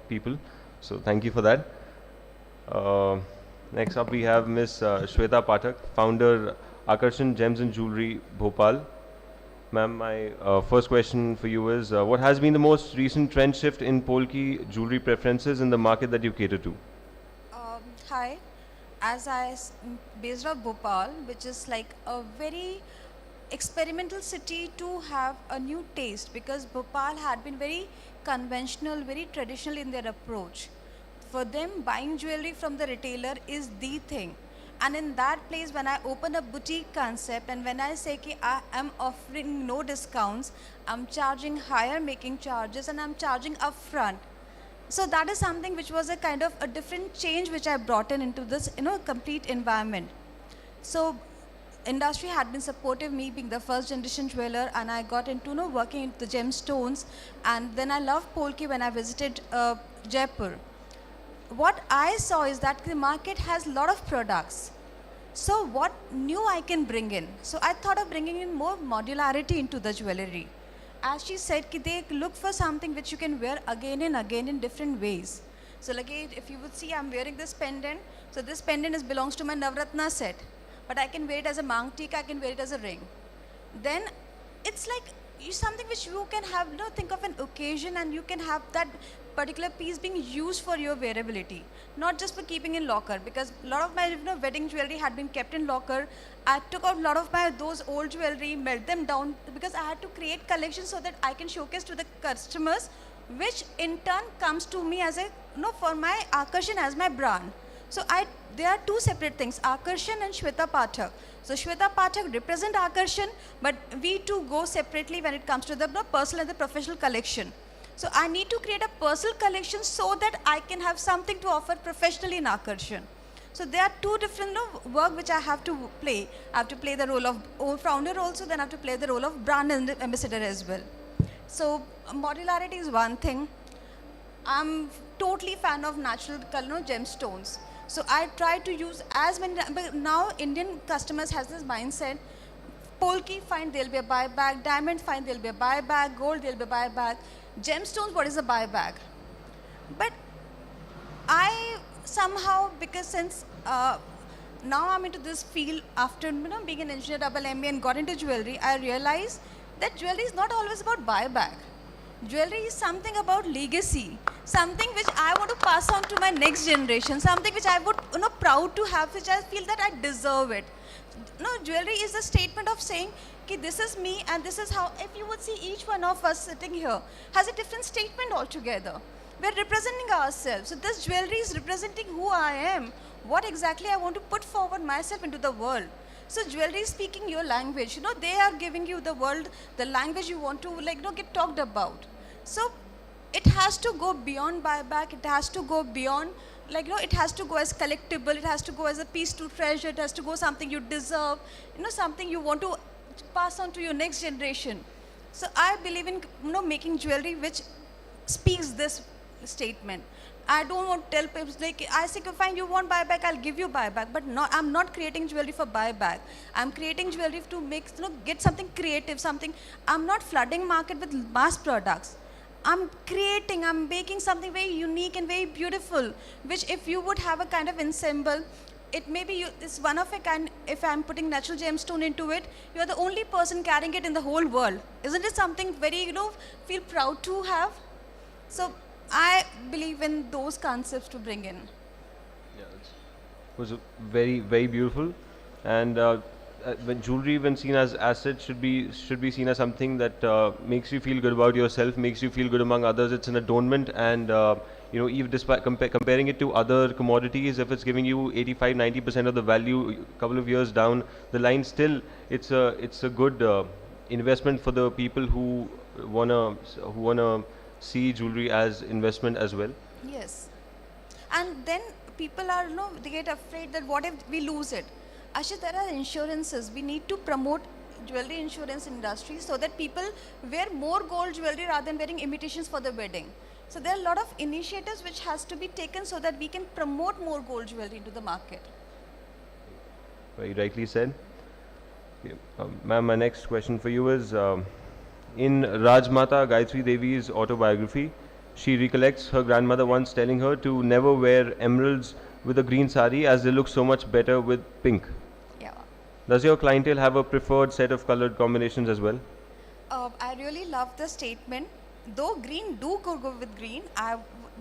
people. So thank you for that. Next up we have Miss Shweta Pathak, founder Akarshan Gems and Jewellery, Bhopal. Ma'am, my first question for you is, what has been the most recent trend shift in Polki jewellery preferences in the market that you cater to? Hi, based out of Bhopal, which is like a very experimental city to have a new taste, because Bhopal had been very conventional, very traditional in their approach. For them, buying jewelry from the retailer is the thing. And in that place, when I open a boutique concept and when I say ki I am offering no discounts, I'm charging higher making charges and I'm charging upfront. So that is something which was a kind of a different change which I brought into this, complete environment. So industry had been supportive, me being the first generation jeweler, and I got into working in the gemstones, and then I loved Polki when I visited Jaipur. What I saw is that the market has a lot of products. So what new I can bring in? So I thought of bringing in more modularity into the jewelry. As she said, they look for something which you can wear again and again in different ways. So like if you would see, I'm wearing this pendant. So this pendant belongs to my Navratna set. But I can wear it as a mangtik, I can wear it as a ring. Then it's like something which you can have, think of an occasion and you can have that particular piece being used for your wearability, not just for keeping in locker, because a lot of my wedding jewelry had been kept in locker. I took out a lot of those old jewelry, melt them down, because I had to create collections so that I can showcase to the customers, which in turn comes to me as for my Akarshan as my brand. So there are two separate things, Akarshan and Shweta Pathak. So Shweta Pathak represent Akarshan, but we two go separately when it comes to the personal and the professional collection. So I need to create a personal collection so that I can have something to offer professionally in Akarshan. So there are two different work which I have to play. I have to play the role of founder also, then I have to play the role of brand ambassador as well. So modularity is one thing. I'm totally fan of natural color, gemstones. So I try to use as many, but now Indian customers has this mindset, Polki, fine, there'll be a buyback, diamond, fine, there'll be a buyback, gold, there'll be a buyback, gemstones, what is a buyback? But I somehow, because since now I'm into this field after being an engineer double MBA and got into jewelry, I realized that jewelry is not always about buyback. Jewelry is something about legacy, something which I want to pass on to my next generation, something which I would, proud to have, which I feel that I deserve it. No, jewelry is a statement of saying, "Ki this is me and this is how," if you would see each one of us sitting here has a different statement altogether. We're representing ourselves. So this jewelry is representing who I am, what exactly I want to put forward myself into the world. So jewelry is speaking your language. They are giving you the world, the language you want to get talked about. So it has to go beyond buyback. It has to go beyond, it has to go as collectible. It has to go as a piece to treasure. It has to go something you deserve, something you want to pass on to your next generation. So I believe in, making jewelry which speaks this statement. I don't want to tell people, I say, fine, you want buyback, I'll give you buyback. But I'm not creating jewelry for buyback. I'm creating jewelry to make, get something creative, something. I'm not flooding market with mass products. I'm making something very unique and very beautiful, which if you would have a kind of ensemble, it may be it's one of a kind. If I'm putting natural gemstone into it, you're the only person carrying it in the whole world. Isn't it something very, feel proud to have? So I believe in those concepts to bring in. Yeah, it was very, very beautiful. And when jewelry, when seen as asset, should be seen as something that makes you feel good about yourself, makes you feel good among others. It's an adornment, and even despite comparing it to other commodities, if it's giving you 85-90% of the value a couple of years down the line, still it's a good investment for the people who wanna see jewelry as investment as well. Yes. And then people are, they get afraid that what if we lose it? Actually, there are insurances. We need to promote jewelry insurance industry so that people wear more gold jewelry rather than wearing imitations for the wedding. So there are a lot of initiatives which has to be taken so that we can promote more gold jewelry into the market. Very rightly said. Okay. Ma'am, my next question for you is, in Rajmata Gayatri Devi's autobiography, she recollects her grandmother once telling her to never wear emeralds with a green sari as they look so much better with pink. Yeah. Does your clientele have a preferred set of colored combinations as well? I really love the statement. Though green do go with green,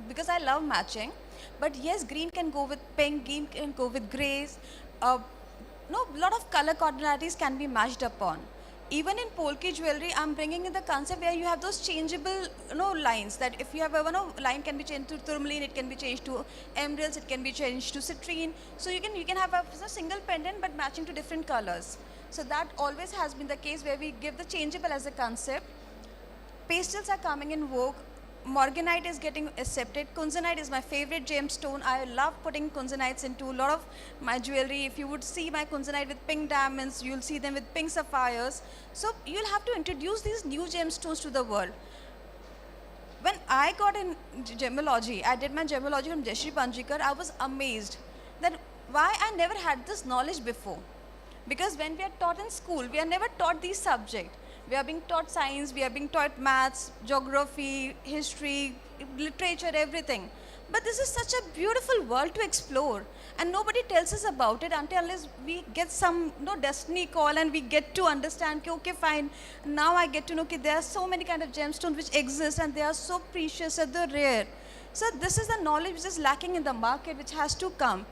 because I love matching. But yes, green can go with pink, green can go with grays. Lot of color coordinators can be matched upon. Even in Polki jewelry, I'm bringing in the concept where you have those changeable, lines. That if you have a line can be changed to tourmaline, it can be changed to emeralds, it can be changed to citrine. So you can have a single pendant but matching to different colors. So that always has been the case where we give the changeable as a concept. Pastels are coming in vogue. Morganite is getting accepted. Kundanite is my favorite gemstone. I love putting kundanites into a lot of my jewelry. If you would see my kundanite with pink diamonds, you'll see them with pink sapphires. So you'll have to introduce these new gemstones to the world. When I got in gemology, I did my gemology from Jeshri Panjikar, I was amazed that why I never had this knowledge before. Because when we are taught in school, we are never taught these subjects. We are being taught science, we are being taught maths, geography, history, literature, everything. But this is such a beautiful world to explore. And nobody tells us about it unless we get some destiny call and we get to understand, okay, fine. Now I get to know that there are so many kind of gemstones which exist and they are so precious and they're rare. So this is the knowledge which is lacking in the market, which has to come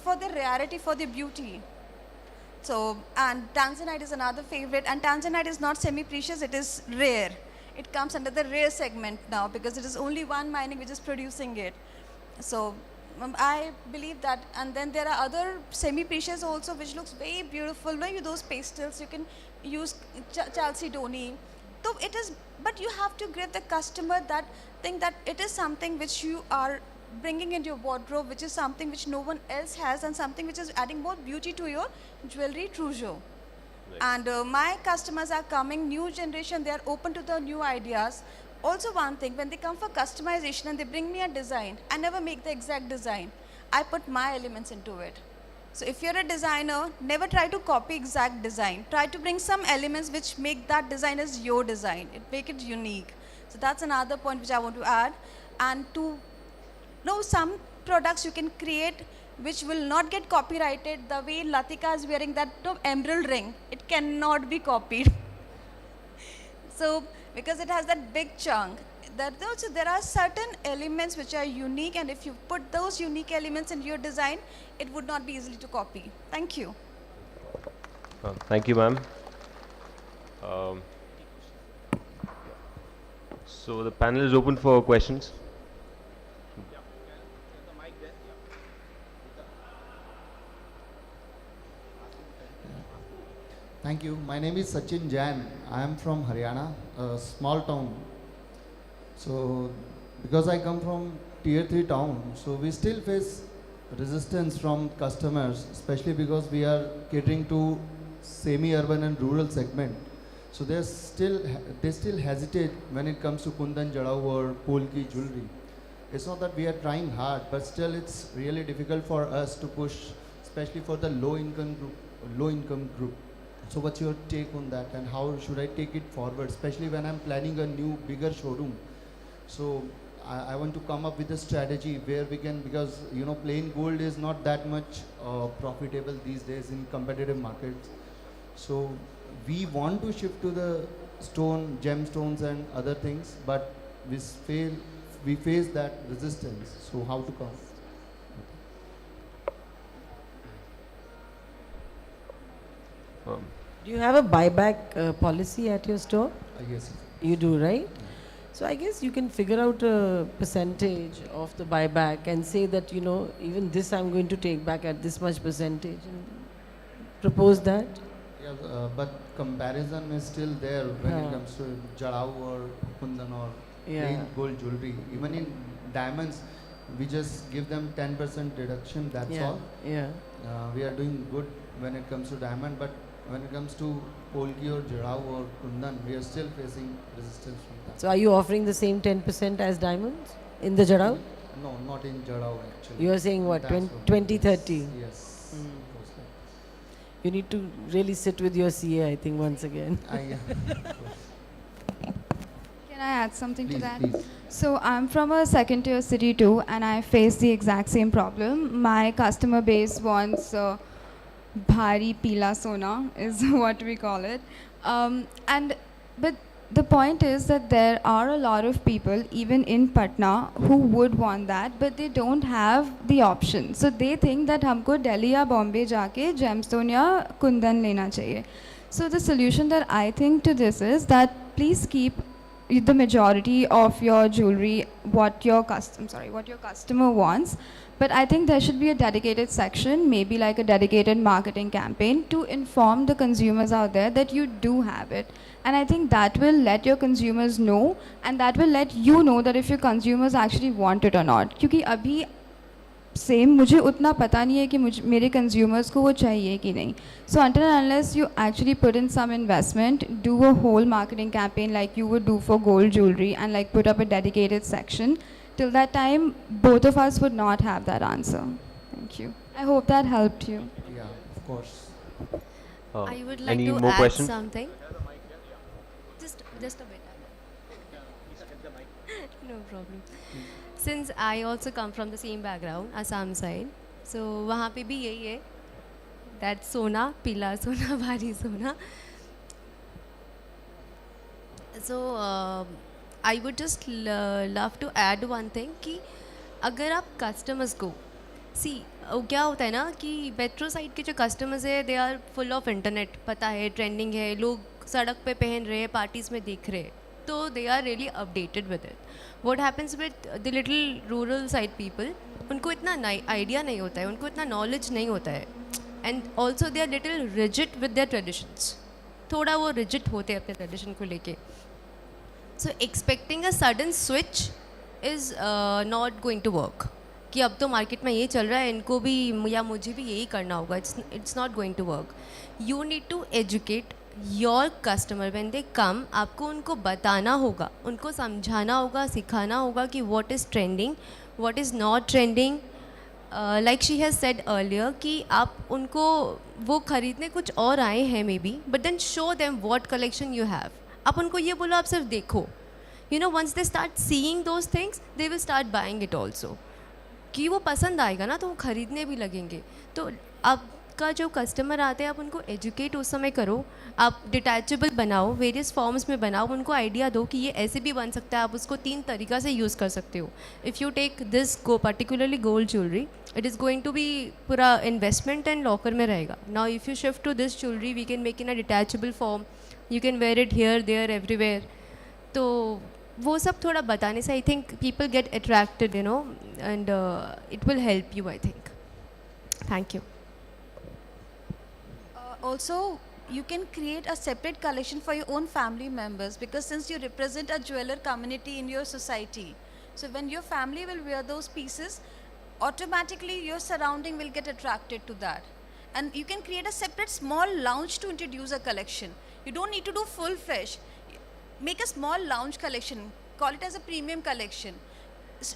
for the rarity, for the beauty. So, and tanzanite is another favorite, and tanzanite is not semi-precious, it is rare. It comes under the rare segment now because it is only one mining which is producing it. So, I believe that, and then there are other semi-precious also which looks very beautiful. Those pastels, you can use chalcedony. So it is, but you have to give the customer that thing that it is something which you are bringing into your wardrobe, which is something which no one else has, and something which is adding more beauty to your jewelry trousseau. Right. And my customers are coming, new generation, they are open to the new ideas. Also one thing, when they come for customization and they bring me a design, I never make the exact design. I put my elements into it. So if you're a designer, never try to copy exact design. Try to bring some elements which make that design as your design. Make it unique. So that's another point which I want to add. And to some products you can create which will not get copyrighted. The way Latika is wearing that emerald ring, it cannot be copied. So because it has that big chunk. There are certain elements which are unique, and if you put those unique elements in your design, it would not be easily to copy. Thank you. Thank you, ma'am. Um, so the panel is open for questions. Thank you. My name is Sachin Jain. I am from Haryana, a small town. So, because I come from tier 3 town, so we still face resistance from customers, especially because we are catering to semi-urban and rural segment. So they still hesitate when it comes to Kundan, JADAU or Polki jewelry. It's not that we are trying hard, but still it's really difficult for us to push, especially for the low income group. So what's your take on that, and how should I take it forward, especially when I'm planning a new bigger showroom? So I want to come up with a strategy where we can, because you know plain gold is not that much profitable these days in competitive markets. So we want to shift to the gemstones and other things, but we face that resistance. So how to come? Do you have a buyback policy at your store? Yes. You do, right? So I guess you can figure out a percentage of the buyback and say that, you know, even this I'm going to take back at this much percentage, and propose that. Yeah, but comparison is still there when it comes to JADAU or Kundan or plain gold jewelry. Even in diamonds, we just give them 10% deduction, that's all. Yeah. We are doing good when it comes to diamond, but when it comes to Polki or JADAU or Kundan, we are still facing resistance from that. So are you offering the same 10% as diamonds in the JADAU? No, not in JADAU actually. You are saying what, 20, 30? Yes. You need to really sit with your CA, I think, once again. Can I add something to that? Please. So I'm from a second tier city too, and I face the exact same problem. My customer base wants bhari pila sona is what we call it. But the point is that there are a lot of people, even in Patna, who would want that, but they don't have the option. So they think that humko Delhi ya Bombay jaake gemstone ya kundan lena chahiye. So the solution that I think to this is that please keep the majority of your jewelry what your customer wants, but I think there should be a dedicated section, maybe like a dedicated marketing campaign to inform the consumers out there that you do have it. And I think that will let your consumers know, and that will let you know that if your consumers actually want it or not. क्योंकि अभी same मुझे उतना पता नहीं है कि मेरे consumers को वो चाहिए कि नहीं. So until and unless you actually put in some investment, do a whole marketing campaign like you would do for gold jewelry, and like put up a dedicated section, till that time both of us would not have that answer. Thank you. I hope that helped you. Yeah, of course. I would like any to more add questions? something. Just a bit. No problem. Since I also come from the same background, Assam side, so वहाँ पे भी यही है, that सोना, पीला सोना, भारी सोना. So I would just love to add one thing कि अगर आप customers को क्या होता है ना कि मेट्रो साइड के जो कस्टमर्स है they are full of internet, पता है ट्रेंडिंग है, लोग सड़क पे पहन रहे हैं, पार्टीज़ में दिख रहे हैं, तो they are really updated with it. What happens with the little rural side people, उनको इतना आइडिया नहीं होता है, उनको इतना नॉलेज नहीं होता है, and also they are little rigid with their traditions, थोड़ा वो रिजिड होते हैं अपने ट्रेडिशन को लेके. So expecting a sudden switch is not going to work कि अब तो मार्केट में ये चल रहा है, इनको भी या मुझे भी यही करना होगा. It's not going to work. You need to educate your customer when they come. आपको उनको बताना होगा, उनको समझाना होगा, सिखाना होगा कि what is trending, what is not trending. Like she has said earlier कि आप उनको वो ख़रीदने कुछ और आए हैं maybe, but then show them what collection you have. आप उनको ये बोलो आप सिर्फ देखो. You know once they start seeing those things they will start buying it also. कि वो पसंद आएगा ना तो वो ख़रीदने भी लगेंगे. तो अब का जो कस्टमर आते हैं आप उनको एजुकेट उस समय करो, आप डिटैचेबल बनाओ, वेरियस फॉर्म्स में बनाओ, उनको आइडिया दो कि ये ऐसे भी बन सकता है, आप उसको 3 तरीक़ा से यूज़ कर सकते हो. If you take this particularly gold jewellery, it is going to be पूरा इन्वेस्टमेंट एंड लॉकर में रहेगा. Now if you shift to this jewellery we can make in a detachable form, you can wear it here there everywhere. तो वो सब थोड़ा बताने से I think people get attracted, you know, and it will help you I think. Thank you. Also, you can create a separate collection for your own family members, because since you represent a jeweler community in your society, so when your family will wear those pieces, automatically your surrounding will get attracted to that. And you can create a separate small lounge to introduce a collection. You don't need to do full fresh. Make a small lounge collection, call it as a premium collection.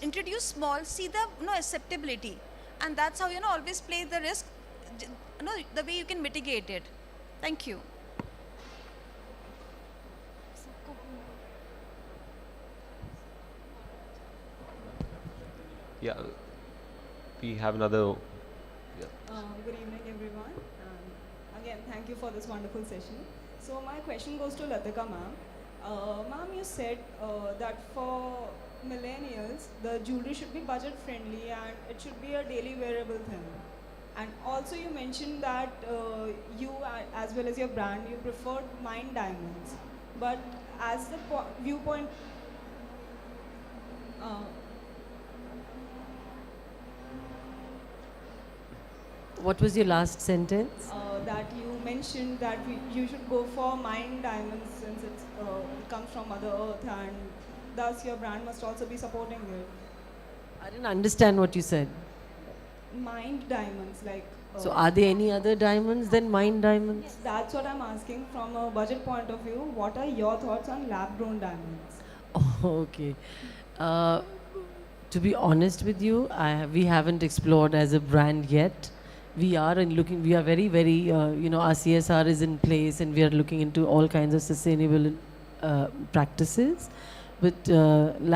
Introduce small, see the acceptability, and that's how always play the risk, the way you can mitigate it. Thank you. Yeah, we have another. Yeah. Good evening, everyone. Again, thank you for this wonderful session. So my question goes to Latika ma'am. Ma'am, you said that for millennials, the jewelry should be budget friendly and it should be a daily wearable thing. And also you mentioned that you as well as your brand, you preferred mined diamonds. But as the viewpoint, What was your last sentence? that you mentioned that you should go for mined diamonds since it comes from Mother Earth, and thus your brand must also be supporting it. I didn't understand what you said. Mined diamonds, like. So are there any other diamonds than mined diamonds? That's what I'm asking from a budget point of view. What are your thoughts on lab-grown diamonds? Oh, okay. To be honest with you, we haven't explored as a brand yet. We are we are very, very, our CSR is in place and we are looking into all kinds of sustainable practices. But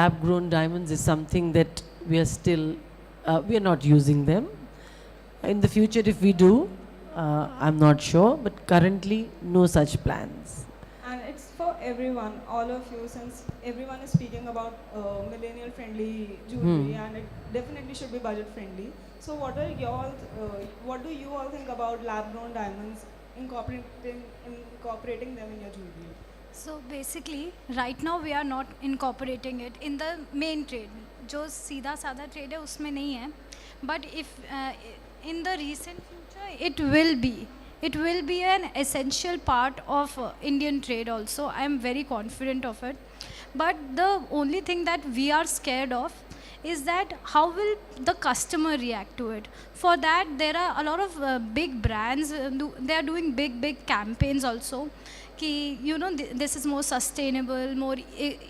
lab-grown diamonds is something that we are still, we are not using them. In the future, if we do, I'm not sure, but currently, no such plans. And it's for everyone, all of you, since everyone is speaking about millennial-friendly jewelry, and it definitely should be budget-friendly. So, what do you all think about lab-grown diamonds, incorporating them in your jewelry? So basically, right now we are not incorporating it in the main trade. जो सीधा साधा trade है उसमें नहीं है. But if in the recent future, it will be an essential part of Indian trade also. I am very confident of it. But the only thing that we are scared of is that how will the customer react to it. For that, there are a lot of big brands, they are doing big campaigns also. Ki, this is more sustainable, more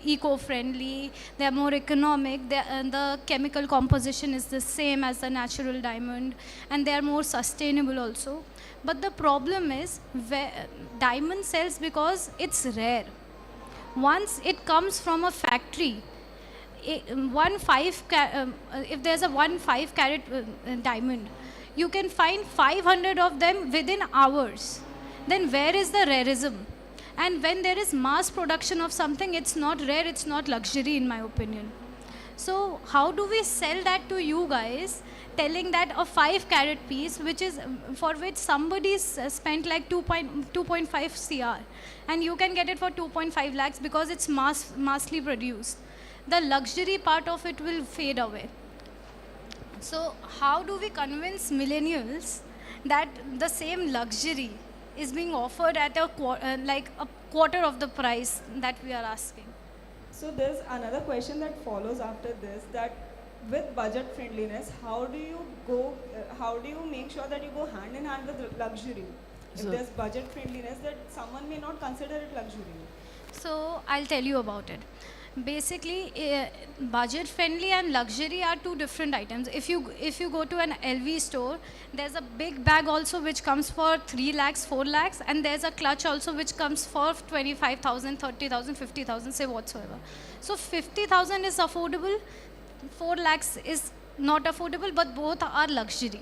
eco-friendly, they are more economic, the chemical composition is the same as the natural diamond, and they are more sustainable also. But the problem is, diamond sells because it's rare. Once it comes from a factory, if there's a 5 carat diamond, you can find 500 of them within hours. Then where is the rarism? And when there is mass production of something, it's not rare, it's not luxury in my opinion. So how do we sell that to you guys, telling that a 5 carat piece, which is for which somebody's spent like 2.5 CR, and you can get it for 2.5 lakhs because it's massly produced. The luxury part of it will fade away. So how do we convince millennials that the same luxury is being offered at like a quarter of the price that we are asking? So there's another question that follows after this, that with budget friendliness, how do you make sure that you go hand in hand with luxury? If there's budget friendliness, that someone may not consider it luxury. So I'll tell you about it. Basically, budget friendly and luxury are two different items. If you go to an LV store, there's a big bag also which comes for 3 lakhs, 4 lakhs, and there's a clutch also which comes for 25,000, 30,000, 50,000, say whatsoever. So 50,000 is affordable, 4 lakhs is not affordable, but both are luxury.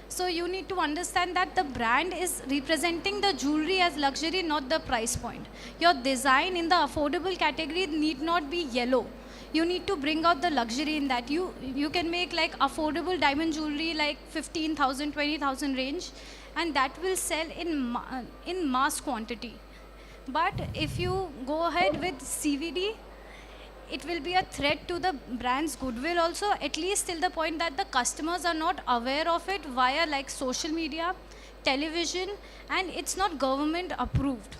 So you need to understand that the brand is representing the jewelry as luxury, not the price point. Your design in the affordable category need not be yellow. You need to bring out the luxury in that. You can make like affordable diamond jewelry like 15,000, 20,000 range, and that will sell in mass quantity. But if you go ahead with CVD, it will be a threat to the brand's goodwill also, at least till the point that the customers are not aware of it via like social media, television, and it's not government approved.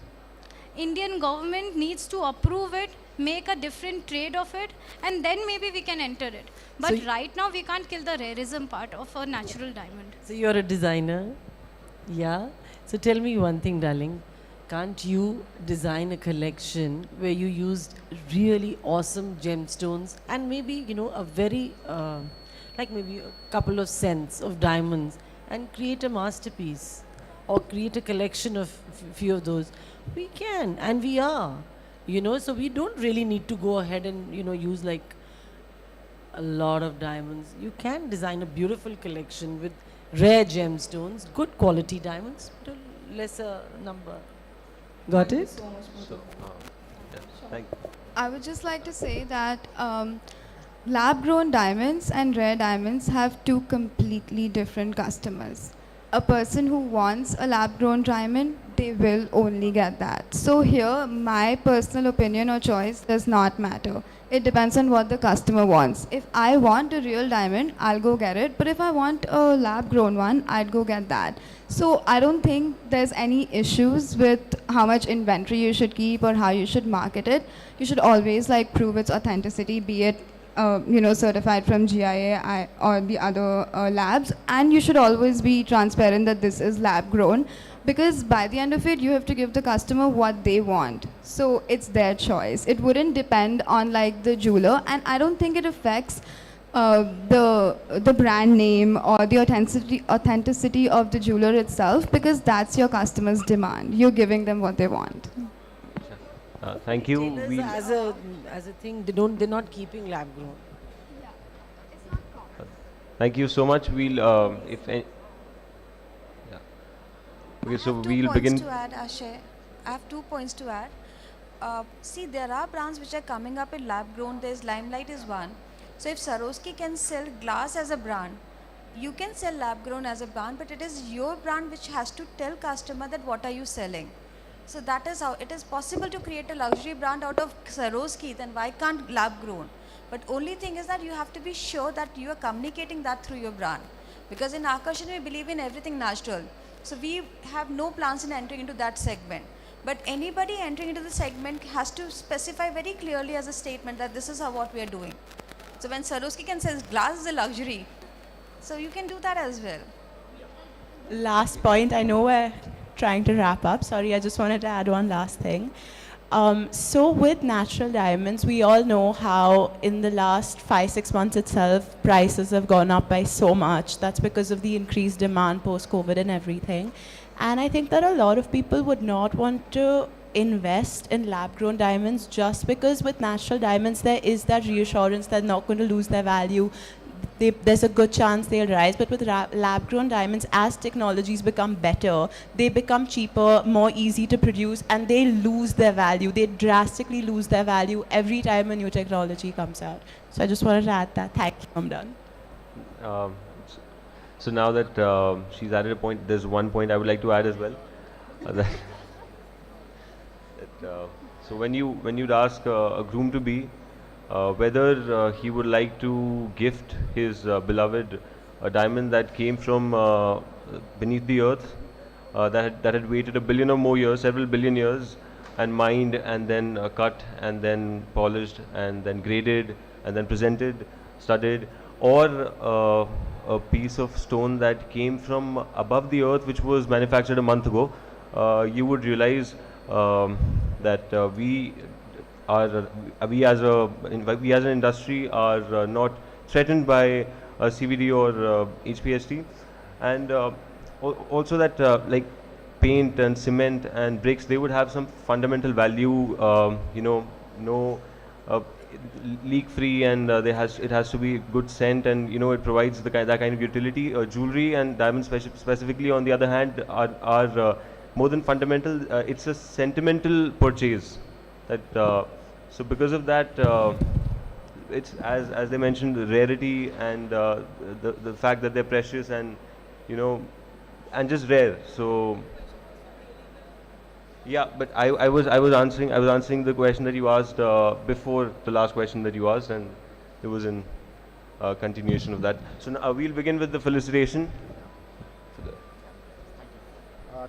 Indian government needs to approve it, make a different trade of it, and then maybe we can enter it. But right now we can't kill the rarism part of a natural diamond. So you're a designer, yeah? So tell me one thing, darling. Can't you design a collection where you used really awesome gemstones and maybe, you know, a very, like maybe a couple of cents of diamonds and create a masterpiece or create a collection of few of those? We can, and we are, you know, so we don't really need to go ahead and, you know, use like a lot of diamonds. You can design a beautiful collection with rare gemstones, good quality diamonds, but a lesser number. Got it? So much So, yeah, thank you. I would just like to say that lab-grown diamonds and rare diamonds have two completely different customers. A person who wants a lab-grown diamond, they will only get that. So here, my personal opinion or choice does not matter. It depends on what the customer wants. If I want a real diamond, I'll go get it. But if I want a lab-grown one, I'd go get that. So I don't think there's any issues with how much inventory you should keep or how you should market it. You should always like prove its authenticity, be it you know, certified from GIA or the other labs, and you should always be transparent that this is lab grown, because by the end of it you have to give the customer what they want. So it's their choice. It wouldn't depend on like the jeweler, and I don't think it affects the brand name or the authenticity of the jeweler itself, because that's your customer's demand. You're giving them what they want. Thank you. Tailors as a thing, they're not keeping lab grown. Thank you so much. We'll if any, yeah. Okay, so we'll begin. To add, Ashay. I have 2 points to add. See, there are brands which are coming up in lab grown. There's Limelight is one. So if Swarovski can sell glass as a brand, you can sell lab grown as a brand, but it is your brand which has to tell customer that what are you selling. So that is how it is possible to create a luxury brand out of Swarovski. Then why can't lab grown? But only thing is that you have to be sure that you are communicating that through your brand. Because in Akarshan we believe in everything natural. So we have no plans in entering into that segment. But anybody entering into the segment has to specify very clearly as a statement that this is how what we are doing. So when Swarovski can sell glass as a luxury, so you can do that as well. Last point, I know we're trying to wrap up. Sorry, I just wanted to add one last thing. So with natural diamonds, we all know how in the last 5-6 months itself, prices have gone up by so much. That's because of the increased demand post-COVID and everything. And I think that a lot of people would not want to invest in lab-grown diamonds just because with natural diamonds, there is that reassurance they're not going to lose their value. There's a good chance they'll rise, but with lab-grown diamonds, as technologies become better, they become cheaper, more easy to produce, and they lose their value. They drastically lose their value every time a new technology comes out. So I just wanted to add that. Thank you. I'm done. So now that she's added a point, there's one point I would like to add as well. So when you'd ask a groom to be whether he would like to gift his beloved a diamond that came from beneath the earth, that had waited a billion or more years, several billion years, and mined and then cut and then polished and then graded and then presented, studied, or a piece of stone that came from above the earth which was manufactured a month ago, you would realize that we as an industry are not threatened by CVD or HPST, and also that like paint and cement and bricks, they would have some fundamental value. leak free, and it has to be good scent, and it provides that kind of utility. Jewelry and diamonds specifically, on the other hand, are more than fundamental. It's a sentimental purchase. So because of that, it's as they mentioned, the rarity and the fact that they're precious and and just rare. So yeah, but I was answering the question that you asked before the last question that you asked, and it was in continuation of that. So now we'll begin with the felicitation.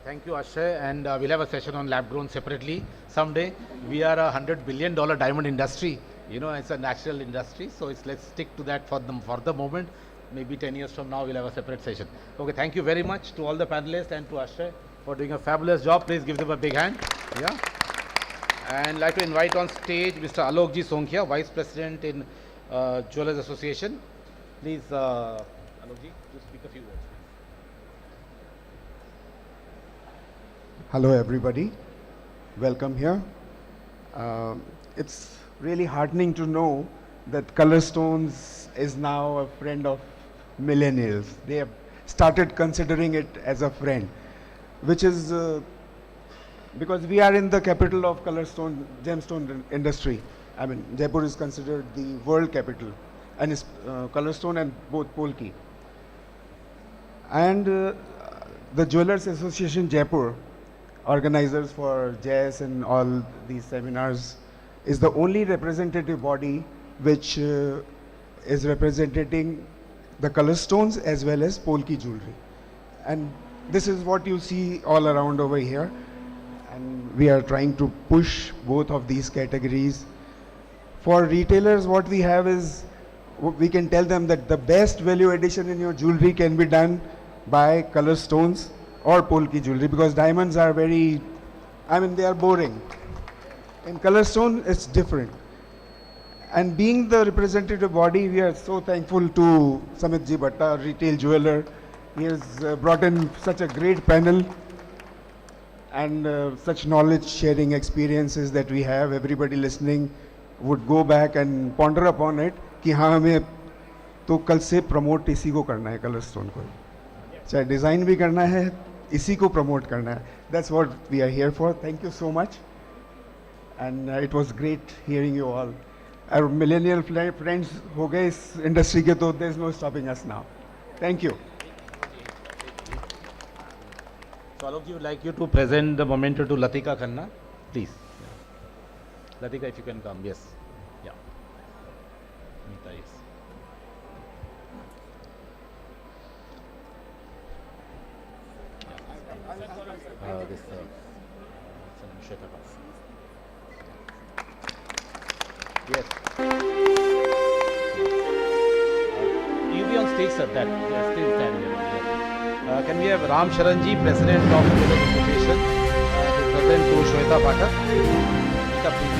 Thank you, Ashay, and we'll have a session on lab grown separately someday. We are a $100 billion diamond industry. It's a natural industry, so let's stick to that for the moment. Maybe 10 years from now, we'll have a separate session. Okay, thank you very much to all the panelists and to Ashay for doing a fabulous job. Please give them a big hand. Yeah. And I'd like to invite on stage Mr. Alokji Songkhia, Vice President in Jewellers Association. Please, Alokji, to speak a few words. Hello everybody, welcome here. It's really heartening to know that Color Stones is now a friend of millennials. They have started considering it as a friend, which is because we are in the capital of gemstone industry. I mean, Jaipur is considered the world capital, and it's Color Stone and both Polki. And the Jewellers Association Jaipur, organizers for JAS and all these seminars, is the only representative body which is representing the color stones as well as Polki jewelry. And this is what you see all around over here. And we are trying to push both of these categories. For retailers, what we have is, we can tell them that the best value addition in your jewelry can be done by color stones or Polki jewelry, because diamonds are they are boring. In color stone, it's different. And being the representative body, we are so thankful to Samit Ji Bhatta, retail jeweler. He has brought in such a great panel and such knowledge sharing experiences that we have. Everybody listening would go back and ponder upon it कि हाँ हमें तो कल से promote इसी को करना है color stone को, चाहे design भी करना है, इसी को promote करना है. That's what we are here for. Thank you so much, and it was great hearing you all. Our millennial friends हो गए इस industry के, तो there's no stopping us now. Thank you. So Alok, would like you to present the memento to Latika Khanna, please. Yeah. Latika, if you can come, yes. Yeah. Meeta, yes. This Shweta. Yes. You be on stage, sir. That we are still standing here. Can we have Ram Sharanji, President of the Association, to present to Shweta Pathak? Shweta, please.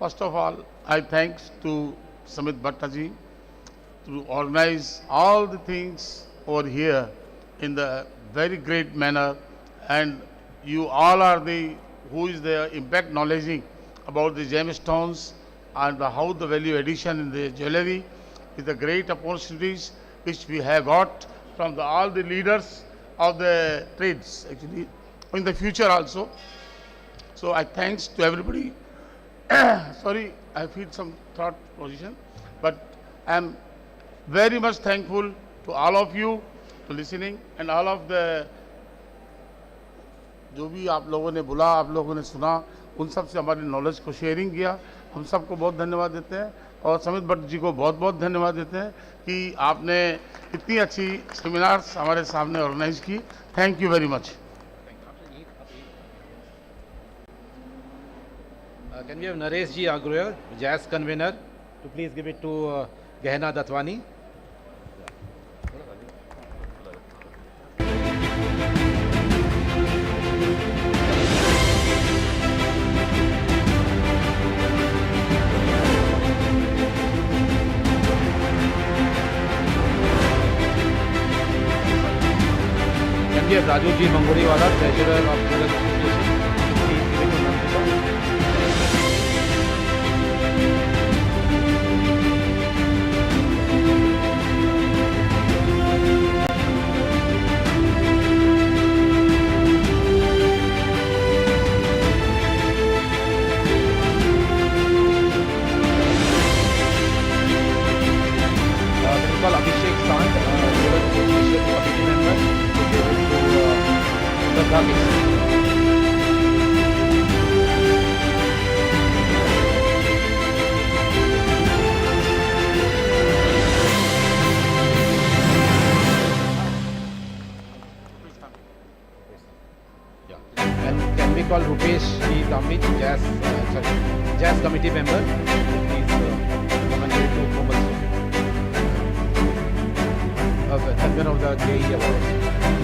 First of all, I thanks to Samit Bhattaji to organize all the things over here in the very great manner, and you all are who is the impact knowledging about the gemstones and how the value addition in the jewellery is the great opportunities which we have got from all the leaders of the trades actually in the future also. So I thanks to everybody. Sorry, I feel some thought position, but I am very much thankful to all of you for listening and all of the जो भी आप लोगों ने बोला, आप लोगों ने सुना, उन सब से हमारी नॉलेज को शेयरिंग किया, हम सबको बहुत धन्यवाद देते हैं और समित भट्ट जी को बहुत बहुत धन्यवाद देते हैं कि आपने इतनी अच्छी सेमिनार्स हमारे सामने ऑर्गेनाइज की. Thank you very much. Can we have Naresh ji Agroya, jazz convener, to please give it to Gehna Datwani? Can we have Raju ji Mangodiwala, treasurer of Jewellers Association? Please give it to Nandita. Principal Abhishek Sant, Jewellers Association committee member, to give it to Shraddha Mishra. Yeah. And can we call Rupesh Ji Tamit, jazz committee member? Please come and give it to Komal sir. Convener of the JE Awards.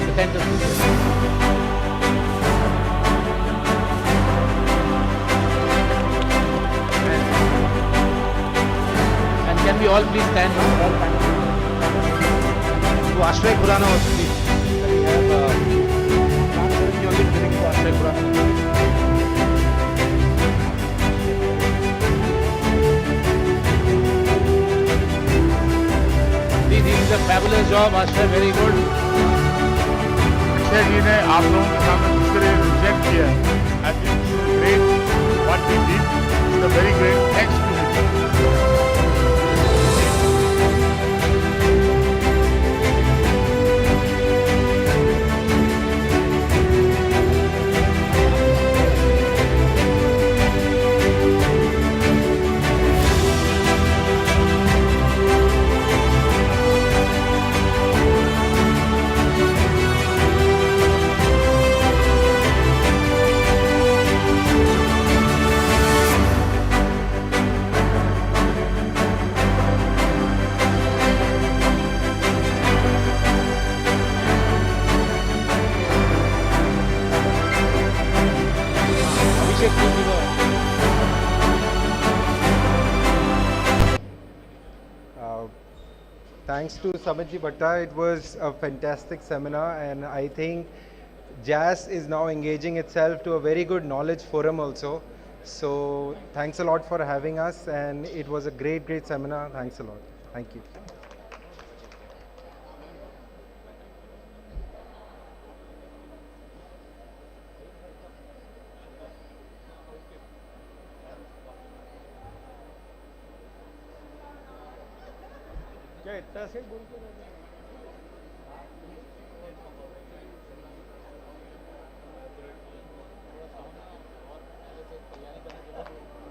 The center. And can we all please stand now? To Ashray Khurana also please. Can we have your lip giving to Ashray Khurana? This is a fabulous job, Ashray, very good. Akshay ji ने आप लोगों के सामने दूसरे reject किया है. I think it's great what he did. It's a very great thanks to him. Abhishek, please give a Thanks to Samitji Bhatta, it was a fantastic seminar, and I think jazz is now engaging itself to a very good knowledge forum also. So thanks a lot for having us, and it was a great, great seminar. Thanks a lot. Thank you. क्या इतना से बोल के